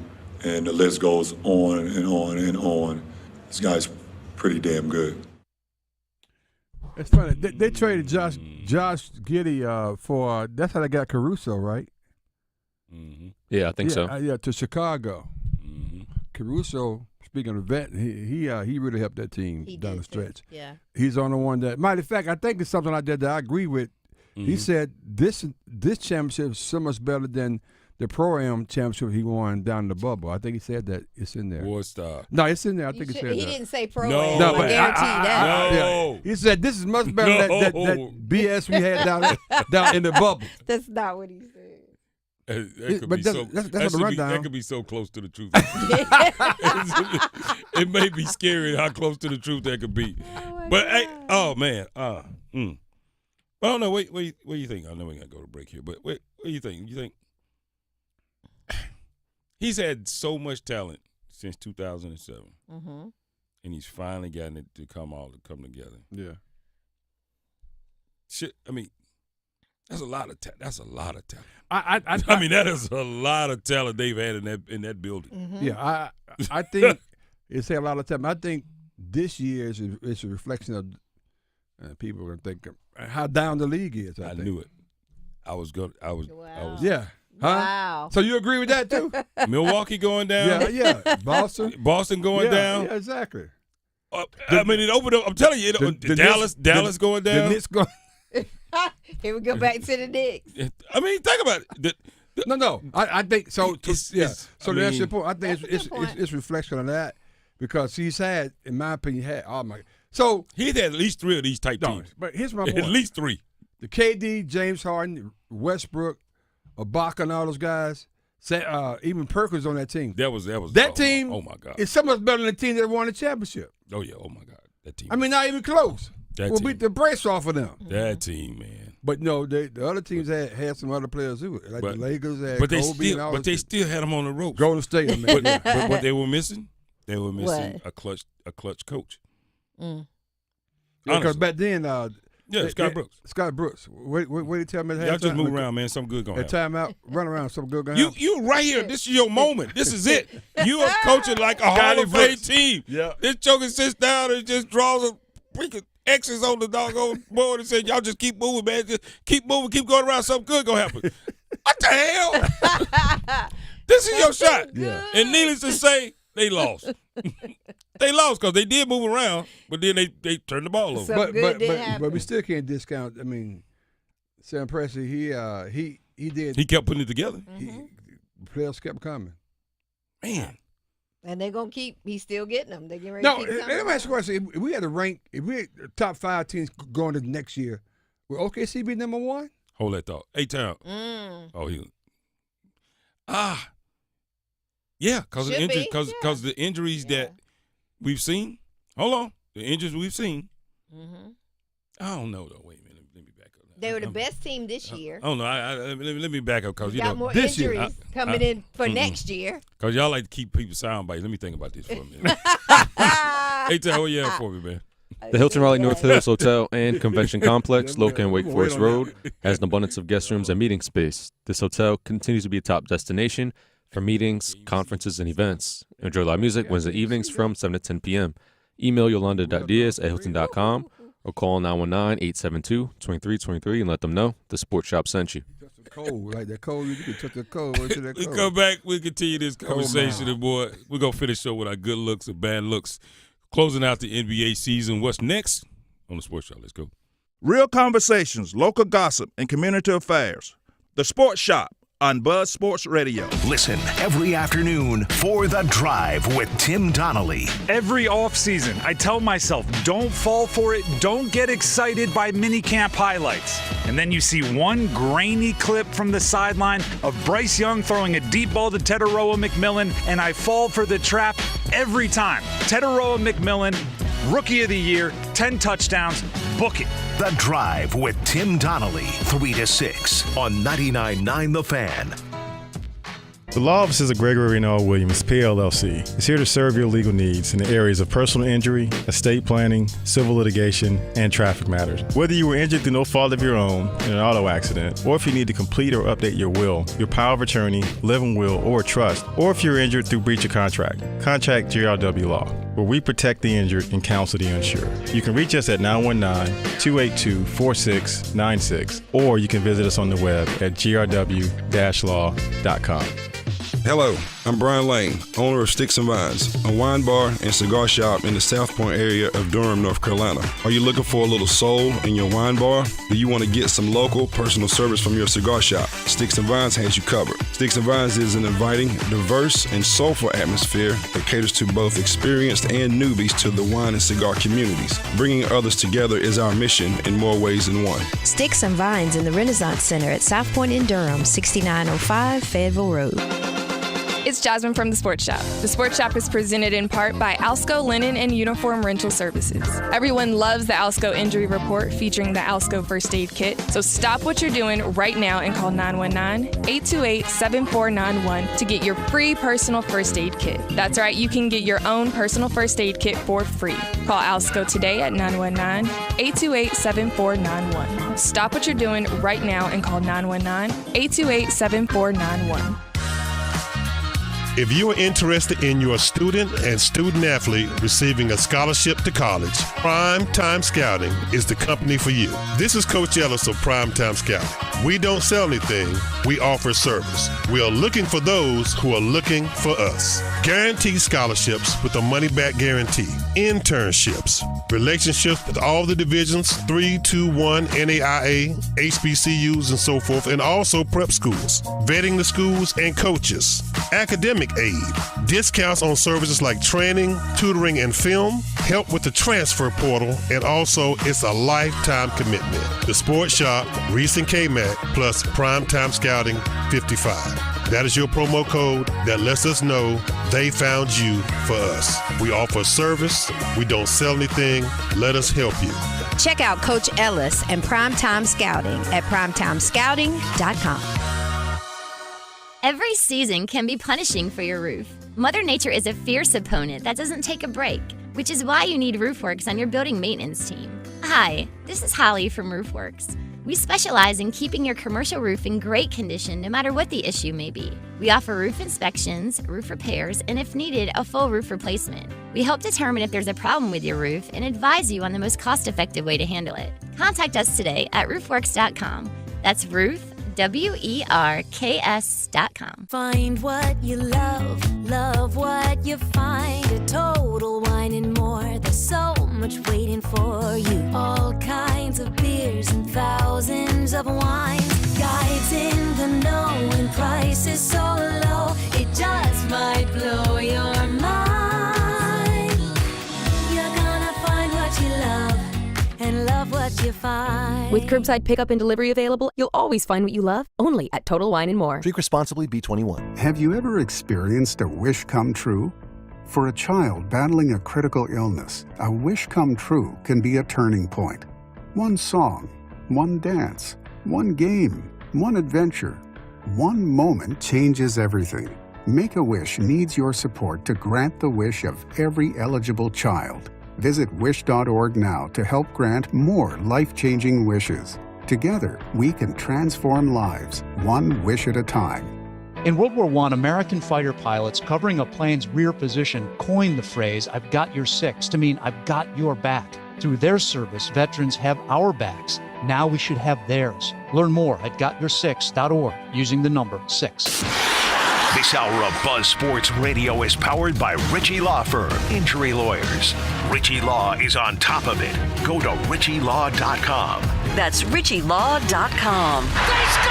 and the list goes on and on and on. This guy's pretty damn good. It's funny. They traded Josh Giddey for that's how they got Caruso, right? Mm-hmm. Yeah, I think so. To Chicago. Mm-hmm. Caruso speaking of vet, he really helped that team down the stretch. Yeah. He's on the one that, matter of fact, I think it's something like that I agree with. Mm-hmm. He said this championship is so much better than the Pro-Am championship he won down in the bubble. I think he said that. It's in there. Boy, stop. No, it's in there. I think he said that. He didn't say Pro-Am. No, I guarantee that. No. Yeah. He said this is much better than that BS we had down in the bubble. That's not what he said. That could But be that's that the rundown. that could be so close to the truth. It may be scary how close to the truth that could be. But hey, oh man, I don't know. What do you think? I know we gotta go to break here, but what do you think? You think he's had so much talent since 2007, and he's finally gotten it to come together? Yeah. Shit, I mean, that's a lot of talent. That's a lot of talent. I mean, that is a lot of talent they've had in that building. Mm-hmm. Yeah, I think it's a lot of time. I think this year is a reflection of people are going to think how down the league is. I think. Knew it. I was. Yeah. Huh? Wow. So you agree with that too? Milwaukee going down. Yeah. Boston going down. Yeah, exactly. I mean, it opened up. I'm telling you, Dallas going down. The Knicks going. Here we go back to the Knicks. I mean, think about it. No. I think so. So to answer your point, I think it's reflection on that because he's had, in my opinion, So he's had at least 3 of these type teams. But here's my point. At least 3. The KD, James Harden, Westbrook, Ibaka, and all those guys. Even Perkins on that team. That team. Oh my God. It's so much better than the team that won the championship. Oh yeah. Oh my God. That team. I mean, not even close. We'll beat the brace off of them. That team, man. But no, the other teams had some other players too. Like the Lakers had Kobe they still had them on the ropes. Golden State, I mean. but what they were missing? They were missing a clutch coach. Because back then, Scott Brooks. Scott Brooks. What did he tell me? Y'all just move around, man. Something good going to happen. Timeout, run around, something good going to happen. You right here. This is your moment. This is it. You are coaching like a Hall of Fame team. Yeah. This joker sits down and just draws a freaking X's on the doggone board and said, y'all just keep moving, man. Just keep moving, keep going around. Something good going to happen. What the hell? This is your shot. Yeah. And needless to say, they lost. They lost because they did move around, but then they turned the ball over. But we still can't discount. I mean, Sam Presti, he did. He kept putting it together. Players kept coming. Man. And they're going to keep, he's still getting them. They're getting ready No, to keep let me ask you a question. If we had the top 5 teams going into next year, will OKC be number 1? Hold that thought. A-Town. Oh, yeah, because of injuries, because the injuries that we've seen. Hold on, the injuries we've seen. I don't know though. Wait a minute, let me back up. They were the best team this year. Oh no, let me back up because got more this injuries year, coming in for next year. Because y'all like to keep people sound bites. Let me think about this for a minute. Hey, tell what you have for me, man. The Hilton Raleigh North Hills Hotel and Convention Complex, located in Wake Forest Road, has an abundance of guest rooms and meeting space. This hotel continues to be a top destination for meetings, conferences, and events. Enjoy live music Wednesday evenings from 7 to 10 p.m. Email yolanda.diaz@hilton.com or call 919-872-2323 and let them know the Sports Shop sent you. Cold, like that cold, you can touch the cold. We come back, we continue this conversation, and boy, we're going to finish up with our good looks and bad looks. Closing out the NBA season. What's next on the Sports Shop? Let's go. Real conversations, local gossip, and community affairs. The Sports Shop on Buzz Sports Radio. Listen every afternoon for The Drive with Tim Donnelly. Every offseason, I tell myself, don't fall for it. Don't get excited by minicamp highlights. And then you see one grainy clip from the sideline of Bryce Young throwing a deep ball to Teteroa McMillan, and I fall for the trap every time. Teteroa McMillan, Rookie of the Year, 10 touchdowns, book it. The Drive with Tim Donnelly, 3 to 6 on 99.9 The Fan. The law offices of Gregory and R. Williams, PLLC, is here to serve your legal needs in the areas of personal injury, estate planning, civil litigation, and traffic matters. Whether you were injured through no fault of your own in an auto accident, or if you need to complete or update your will, your power of attorney, living will, or trust, or if you're injured through breach of contract, contact GRW Law, where we protect the injured and counsel the uninsured. You can reach us at 919-282-4696, or you can visit us on the web at grw-law.com. Hello, I'm Brian Lane, owner of Sticks and Vines, a wine bar and cigar shop in the South Point area of Durham, North Carolina. Are you looking for a little soul in your wine bar? Do you want to get some local personal service from your cigar shop? Sticks and Vines has you covered. Sticks and Vines is an inviting, diverse, and soulful atmosphere that caters to both experienced and newbies to the wine and cigar communities. Bringing others together is our mission in more ways than one. Sticks and Vines in the Renaissance Center at South Point in Durham, 6905 Fayetteville Road. It's Jasmine from The Sports Shop. The Sports Shop is presented in part by Alsco Linen and Uniform Rental Services. Everyone loves the Alsco Injury Report featuring the Alsco First Aid Kit. So stop what you're doing right now and call 919-828-7491 to get your free personal first aid kit. That's right, you can get your own personal first aid kit for free. Call Alsco today at 919-828-7491. Stop what you're doing right now and call 919-828-7491. If you are interested in your student and student athlete receiving a scholarship to college, Prime Time Scouting is the company for you. This is Coach Ellis of Prime Time Scouting. We don't sell anything, we offer service. We are looking for those who are looking for us. Guaranteed scholarships with a money-back guarantee. Internships. Relationships with all the divisions, 3, 2, 1, NAIA, HBCUs, and so forth, and also prep schools. Vetting the schools and coaches. Academic aid. Discounts on services like training, tutoring, and film. Help with the transfer portal, and also it's a lifetime commitment. The Sports Shop, Reese and Kmac, plus Primetime Scouting 55. That is your promo code that lets us know they found you for us. We offer service. We don't sell anything. Let us help you. Check out Coach Ellis and Primetime Scouting at primetimescouting.com. Every season can be punishing for your roof. Mother Nature is a fierce opponent that doesn't take a break, which is why you need RoofWorks on your building maintenance team. Hi, this is Holly from RoofWorks. We specialize in keeping your commercial roof in great condition no matter what the issue may be. We offer roof inspections, roof repairs, and if needed, a full roof replacement. We help determine if there's a problem with your roof and advise you on the most cost-effective way to handle it. Contact us today at roofworks.com. That's RoofWorks.com. Find what you love what you find. A Total Wine and More. There's so much waiting for you. All kinds of beers and thousands of wines. Guides in the know and prices so low. It just might blow your mind. You're gonna find what you love and love what you find. With curbside pickup and delivery available, you'll always find what you love, only at Total Wine & More. Drink responsibly, B21. Have you ever experienced a wish come true? For a child battling a critical illness, a wish come true can be a turning point. One song, one dance, one game, one adventure, one moment changes everything. Make-A-Wish needs your support to grant the wish of every eligible child. Visit wish.org now to help grant more life-changing wishes. Together, we can transform lives, one wish at a time. In World War I, American fighter pilots covering a plane's rear position coined the phrase, "I've got your six," to mean I've got your back. Through their service, veterans have our backs. Now we should have theirs. Learn more at gotyoursix.org using the number 6. This hour of Buzz Sports Radio is powered by Ritchie Law Firm, injury lawyers. Ritchie Law is on top of it. Go to ritchielaw.com. That's ritchielaw.com. They score!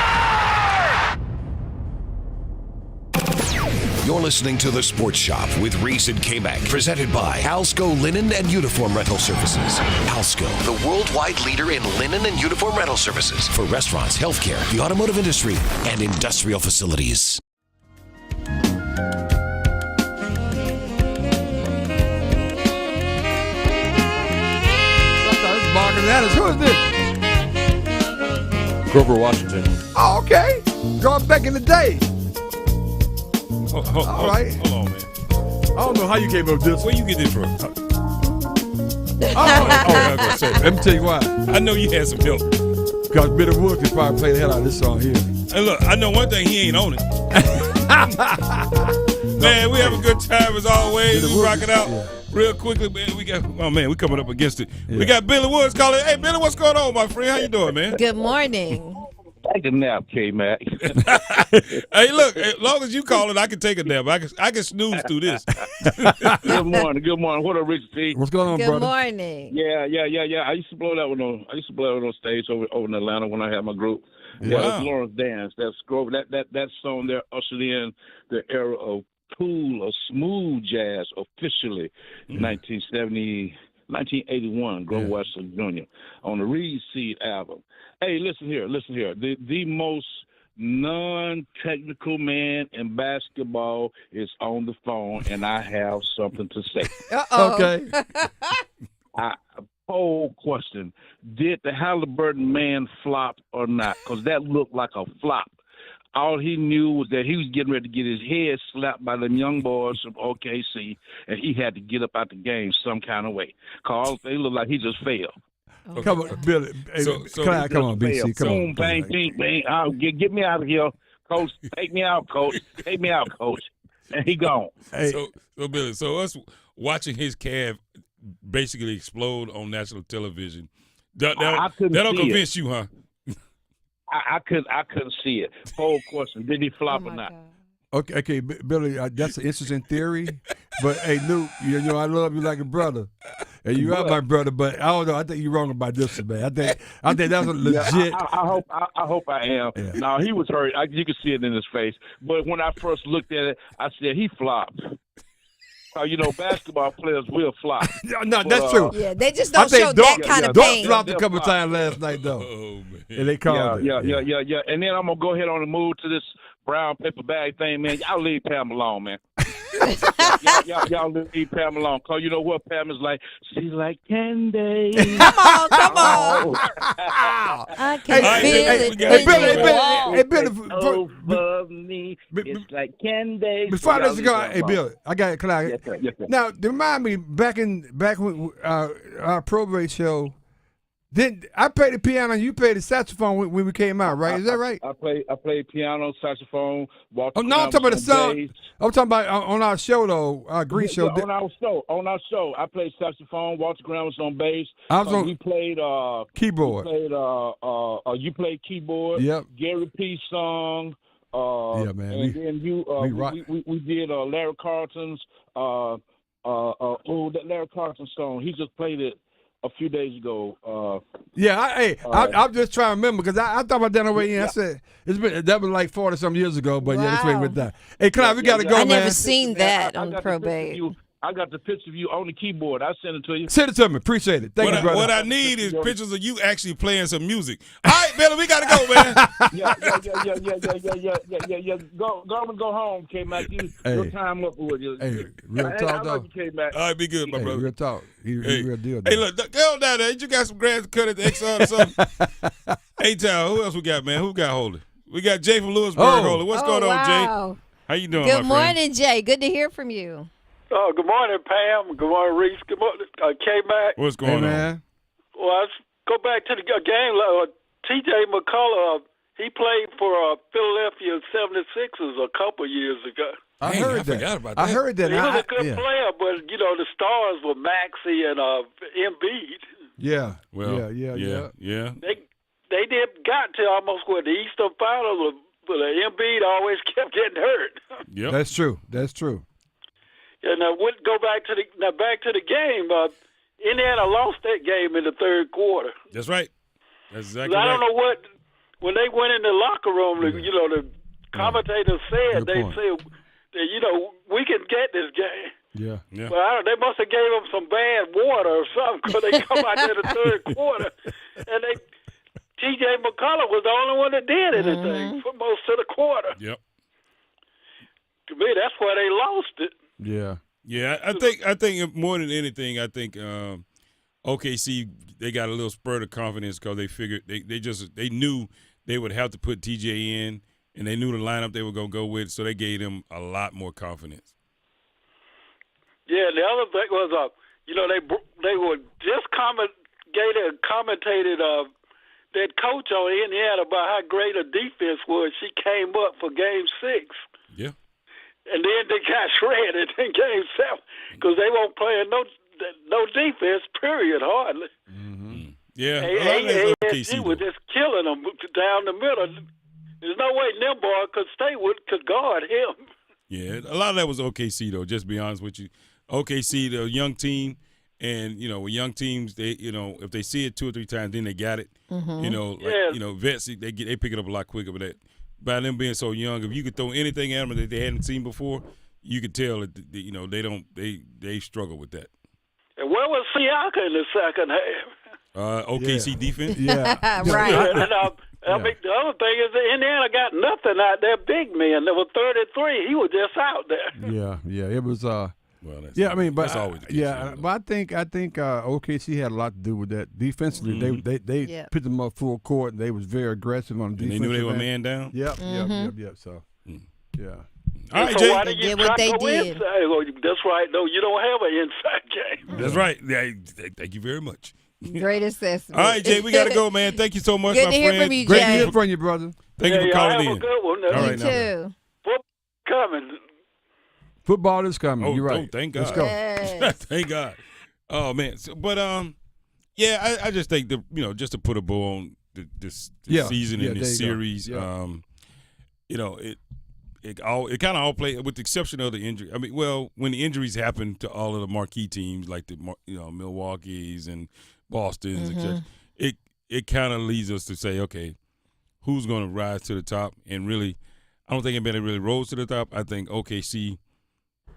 You're listening to The Sports Shop with Reese and Kmac, presented by Alsco Linen and Uniform Rental Services. Alsco, the worldwide leader in linen and uniform rental services for restaurants, healthcare, the automotive industry, and industrial facilities. Who is this? Grover Washington. Oh, okay. Going back in the day. All right. Hold on, man. I don't know how you came up with this. Where you get this from? I was gonna say. Let me tell you why. I know you had some help. Because Billy Wood could probably play the hell out of this song here. And look, I know one thing, he ain't on it. Man, we have a good time as always. We rock it out real quickly, man. We coming up against it. Yeah. We got Billy Woods calling. Hey, Billy, what's going on, my friend? How you doing, man? Good morning. Take a nap, Kmac. Hey, look, as long as you call it, I can take a nap. I can snooze through this. Good morning. What up, Richard T? What's going on, Good brother? morning. Yeah. I used to blow that one on. I used to blow it on stage over in Atlanta when I had my group. Yeah, Wow. it's Lawrence Dance. That song there ushered in the era of cool or smooth jazz officially. 1981, Grover Washington Jr. on the Reese album. Hey, listen here. The most non-technical man in basketball is on the phone, and I have something to say. Uh-oh. Okay. Whole question: did the Halliburton man flop or not? Because that looked like a flop. All he knew was that he was getting ready to get his head slapped by them young boys from OKC, and he had to get up out the game some kind of way. Cause they looked like he just failed. Come on, Billy. Hey, come on, BC. Come on. Bang, bang, bang. Get me out of here, Coach. Take me out, Coach. Take me out, Coach. And he gone. Hey. So Billy, us watching his calf basically explode on national television, that'll convince you, huh? I couldn't see it. Whole question: did he flop or not? God. Okay, Billy, that's an interesting theory. But, hey, Luke, you know I love you like a brother. And you are my brother, but I don't know. I think you're wrong about this one, man. I think that's a legit. Yeah, I hope I am. Yeah. No, he was hurt. You could see it in his face. But when I first looked at it, I said he flopped. Basketball players will flop. No, that's true. Yeah, they just don't show that kind of pain. Dort flopped a couple times last night, thoh. Oh, man. And they called it. Yeah. And then I'm going to go ahead on and move to this brown paper bag thing, man. Y'all leave Pam alone, man. y'all leave Pam alone. Because you know what Pam is like? She's like candy. Come on. I can feel it. Hey, Billy. Over me. It's like candy. Before I let you go, hey, Billy, I got it. Yes, sir. Now, remind me, back when our probate show, I played the piano and you played the saxophone when we came out, right? Is that right? I played piano, saxophone, walked. Oh, no, I'm talking about the song. I'm talking about on our show, though, our Grease show. On our show, I played saxophone. Walter Graham was on bass. We played keyboard. You played keyboard. Yep. Gary P. song. Yeah, man. And then we did Larry Carlton's. That Larry Carlton song. He just played it a few days ago. I'm just trying to remember because I thought about that on the way in. I said that was like 40-some years ago, but yeah, that's way with that. Hey, Clive, we got to go, man. I never seen that on the probate. I got the picture of you on the keyboard. I sent it to you. Send it to me. Appreciate it. Thank you, brother. What I need is pictures of you actually playing some music. All right, Billy, we got to go, man. Yeah. Go home, Kmac. Your time up with you. Hey, real talk, though. Kmac. All right, be good, my brother. Real talk. He real deal. Hey, look, go down there. Ain't you got some grass to cut at the XR or something? Hey, Tal, who else we got, man? Who got holding? We got Jay from Lewisburg holding. What's going on, Jay? How you doing, Good my friend? morning, Jay. Good to hear from you. Oh, good morning, Pam. Good morning, Reese. Good morning, Kmac. What's going on? Well, let's go back to the game. T.J. McCullough, he played for Philadelphia 76ers a couple years ago. I heard that. Forgot about that. I heard that. He was a good player, but, the stars were Maxey and Embiid. Yeah. Well, yeah. They got to almost the Eastern Finals, but Embiid always kept getting hurt. Yep. That's true. And go back to the game. Indiana lost that game in the third quarter. That's right. That's exactly I right. don't know when they went in the locker room. The commentators said they said that, we can get this game. Yeah. But they must have gave them some bad water or something because they come out there the third quarter and T.J. McCullough was the only one that did anything for most of the quarter. Yep. To me, that's why they lost it. Yeah. Yeah, I think more than anything, OKC, they got a little spurt of confidence because they figured they knew they would have to put TJ in, and they knew the lineup they were gonna go with, so they gave them a lot more confidence. Yeah, the other thing was, they were just commentated that coach on Indiana about how great a defense was. She came up for Game 6. Yeah. And then they got shredded in Game 7 because they won't play no defense, period, hardly. Mm-hmm. Yeah, a lot of that's OKC. He was just killing them down the middle. There's no way them boy could guard him. Yeah, a lot of that was OKC though. Just to be honest with you, OKC, the young team, and with young teams, they if they see it 2 or 3 times, then they got it. Mm-hmm. Vets they pick it up a lot quicker. But that by them being so young, if you could throw anything at them that they hadn't seen before, you could tell that they struggle with that. And where was Siaka in the second half? OKC defense. Yeah, right. I mean, the other thing is that Indiana got nothing out there. Big men. There were 33. He was just out there. Yeah. It was. Well, that's always the case. But I think OKC had a lot to do with that. Defensively, they put them up full court, and they was very aggressive on the defense. And they knew they were man down. Yep. So, yeah. All right, so Jay. why did you try to go inside? Well, that's right. No, you don't have an inside game. That's right. Yeah, thank you very much. Great assessment. All right, Jay, we got to go, man. Thank you so much, Good my to hear friend. from you, Great Jay. to hear from you, brother. Thank you for calling in. Have a good one. All You right, now. too. Coming. Football is coming. You're right. Oh, thank God. Let's go. Yes. Thank God. Oh man, I just think just to put a bow on this season and this series, it kind of all played with the exception of the injury. I mean, well, when the injuries happen to all of the marquee teams like the Milwaukee's and Boston's, it kind of leads us to say, okay, who's going to rise to the top? And really, I don't think anybody really rose to the top. I think OKC,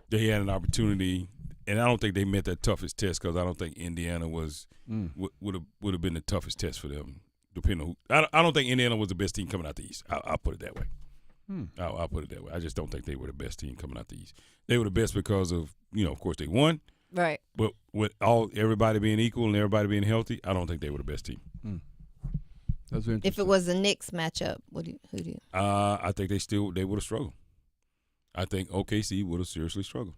they had an opportunity, and I don't think they met that toughest test because I don't think Indiana was would have been the toughest test for them. Depending on who, I don't think Indiana was the best team coming out the East. I'll put it that way. I'll put it that way. I just don't think they were the best team coming out the East. They were the best because of of course they won. Right. But with everybody being equal and everybody being healthy, I don't think they were the best team. That's interesting. If it was a Knicks matchup, who do you? I think they would have struggled. I think OKC would have seriously struggled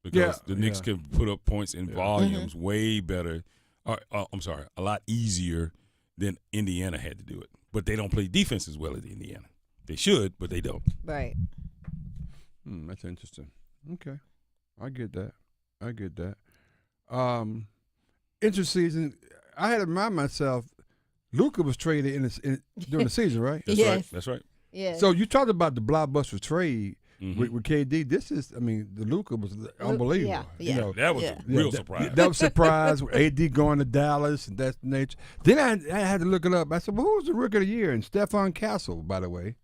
because the Knicks can put up points in volumes way better. I'm sorry, a lot easier than Indiana had to do it. But they don't play defense as well as Indiana. They should, but they don't. Right. That's interesting. Okay, I get that. Interseason, I had to remind myself, Luka was traded during the season, right? That's right. Yeah. So you talked about the blockbuster trade with KD. This is, the Luka was unbelievable. Yeah. That was a real surprise. That was a surprise. AD going to Dallas and that's the nature. Then I had to look it up. I said, well, who was the Rookie of the Year? And Stephon Castle, by the way,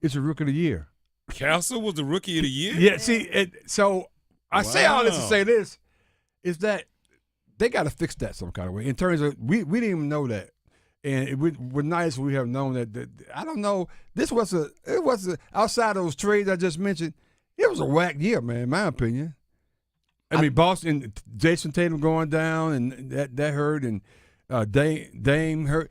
is the Rookie of the Year. Castle was the Rookie of the Year? Yeah, see, so I say all this to say this, is that they got to fix that some kind of way. In terms of, we didn't even know that. And it would nice if we have known that. I don't know. It was outside of those trades I just mentioned. It was a whack year, man. In my opinion. I mean, Boston, Jason Tatum going down, and that hurt, and Dame hurt.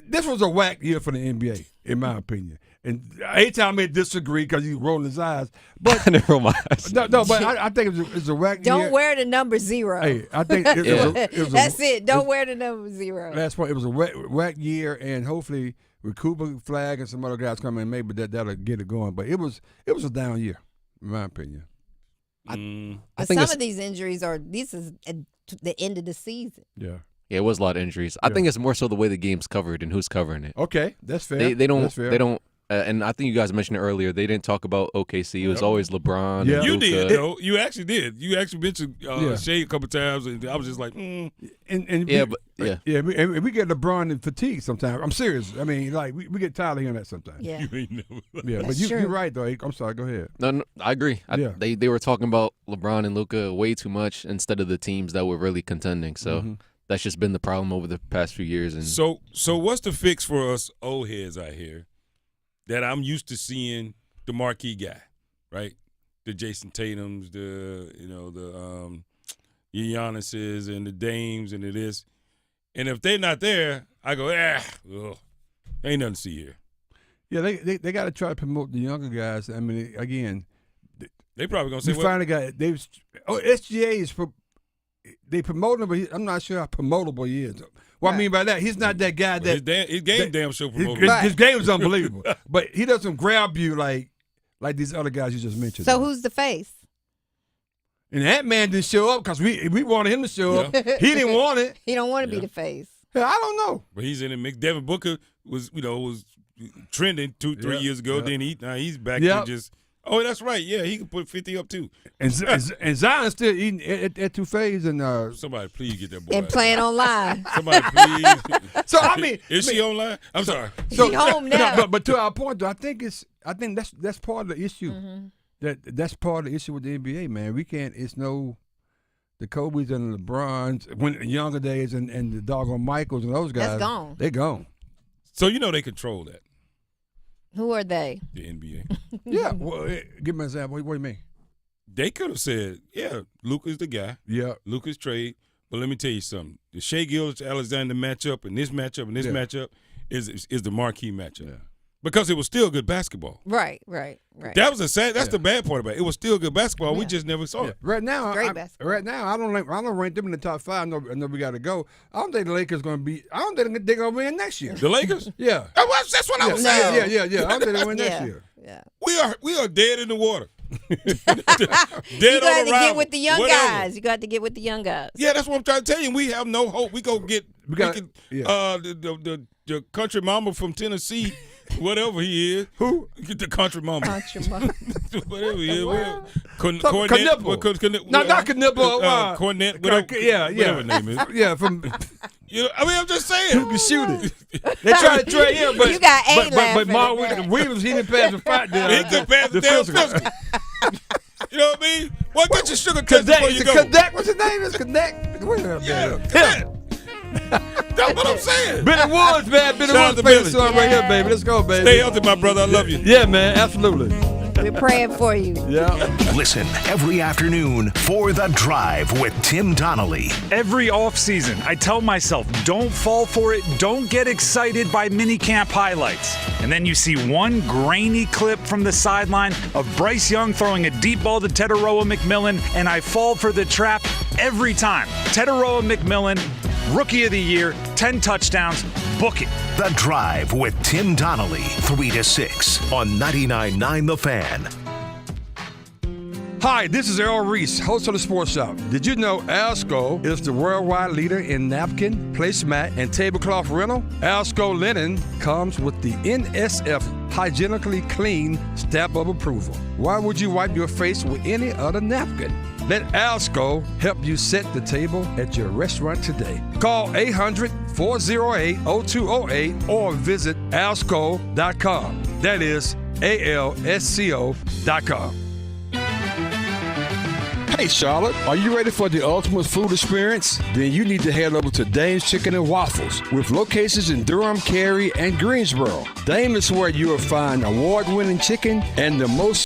This was a whack year for the NBA, in my opinion. And anytime I disagree because he's rolling his eyes, but I never roll my eyes. No, but I think it's a whack year. Don't wear the number 0. Hey, I think it was That's it. Don't wear the number 0. That's why it was a whack year, and hopefully with Cooper, Flag, and some other guys coming in, maybe that'll get it going. But it was a down year, in my opinion. I think some of these injuries this is at the end of the season. Yeah. Yeah, it was a lot of injuries. I think it's more so the way the game's covered and who's covering it. Okay, that's fair. They don't. That's fair. They don't. And I think you guys mentioned it earlier. They didn't talk about OKC. It was always LeBron. Yeah. And You Luka. did, though. You actually did. You actually mentioned Shea a couple times, and I was just like, And we get LeBron in fatigue sometimes. I'm serious. I mean, like we get tired of hearing that sometimes. Yeah. You ain't never. Yeah, but you're right though. I'm sorry. Go ahead. No, I agree. They were talking about LeBron and Luka way too much instead of the teams that were really contending. So that's just been the problem over the past few years. And So what's the fix for us old heads out here? That I'm used to seeing the marquee guy, right? The Jason Tatums, the Giannis's and the Dames and the this. And if they're not there, I go, ain't nothing to see here. Yeah, they got to try to promote the younger guys. I mean, again, they probably gonna say, we finally got SGA is they promote him, but I'm not sure how promotable he is. What I mean by that, he's not that guy that his game damn sure promotable. His game is unbelievable, but he doesn't grab you like these other guys you just mentioned. So who's the face? And that man didn't show up because we wanted him to show up. He didn't want it. He don't want to be the face. Yeah, I don't know. But he's in the mix. Devin Booker was trending 2-3 years ago. Then he's back to just. Oh, that's right. Yeah, he can put 50 up too. And Zion's still eating at Touffet's and somebody please get that boy and playing online. Somebody please. So I mean, is she online? I'm sorry. So, She's home now. No, but to our point, though, I think that's part of the issue. That's part of the issue with the NBA, man. We can't. It's no the Kobe's and the LeBrons when younger days and the doggone Michaels and those guys. That's gone. They're gone. So they control that. Who are they? The NBA. Yeah. Well, give me an example. What do you mean? They could have said, yeah, Luka's the guy. Yeah. Luka's trade. But let me tell you something. The Shai Gilgeous-Alexander matchup and this matchup and this matchup is the marquee matchup. Yeah. Because it was still good basketball. Right. That was that's the bad part about it. It was still good basketball. We just never saw it. Right now, Great basketball. Right now, I don't rank them in the top 5. I know we got to go. I don't think the Lakers going to be. I don't think they're going to win next year. The Lakers? Yeah. That's what I was saying. Yeah. I don't think they're going to win next year. Yeah. We are dead in the water. You Dead got to on get with the young Whatever. guys. You got to get with the young guys. Yeah, that's what I'm trying to tell you. We have no hope. We go get the country mama from Tennessee, whatever he is. Who? Get the country mama. Country mama. Whatever he is. Cornet. No, not Knipple. Cornet. Whatever name is. Yeah, from. I'm just saying. Who can shoot it? They try to trade him, but you got but Mark Williams, he didn't pass the fight. He could pass the damn physical. You know what I mean? What got your sugar test before you go? Kmac, what's his name? It's Kmac. That's what I'm saying. Billy Woods, man. Billy Woods, favorite son right here, baby. Let's go, baby. Stay healthy, my brother. I love you. Yeah, man. Absolutely. We're praying for you. Yeah. Listen every afternoon for The Drive with Tim Donnelly. Every offseason, I tell myself, don't fall for it. Don't get excited by minicamp highlights. And then you see one grainy clip from the sideline of Bryce Young throwing a deep ball to Teteroa McMillan, and I fall for the trap every time. Teteroa McMillan, Rookie of the Year, 10 touchdowns, book it. The Drive with Tim Donnelly, 3 to 6 on 99.9 The Fan. Hi, this is Earl Reese, host of the Sports Shop. Did you know Alsco is the worldwide leader in napkin, placemat, and tablecloth rental? Alsco linen comes with the NSF hygienically clean stamp of approval. Why would you wipe your face with any other napkin? Let Alsco help you set the table at your restaurant today. Call 800-408-0208 or visit alsco.com. That is ALSCO.com. Hey Charlotte, are you ready for the ultimate food experience? Then you need to head over to Dame's Chicken and Waffles with locations in Durham, Cary, and Greensboro. Dame is where you will find award-winning chicken and the most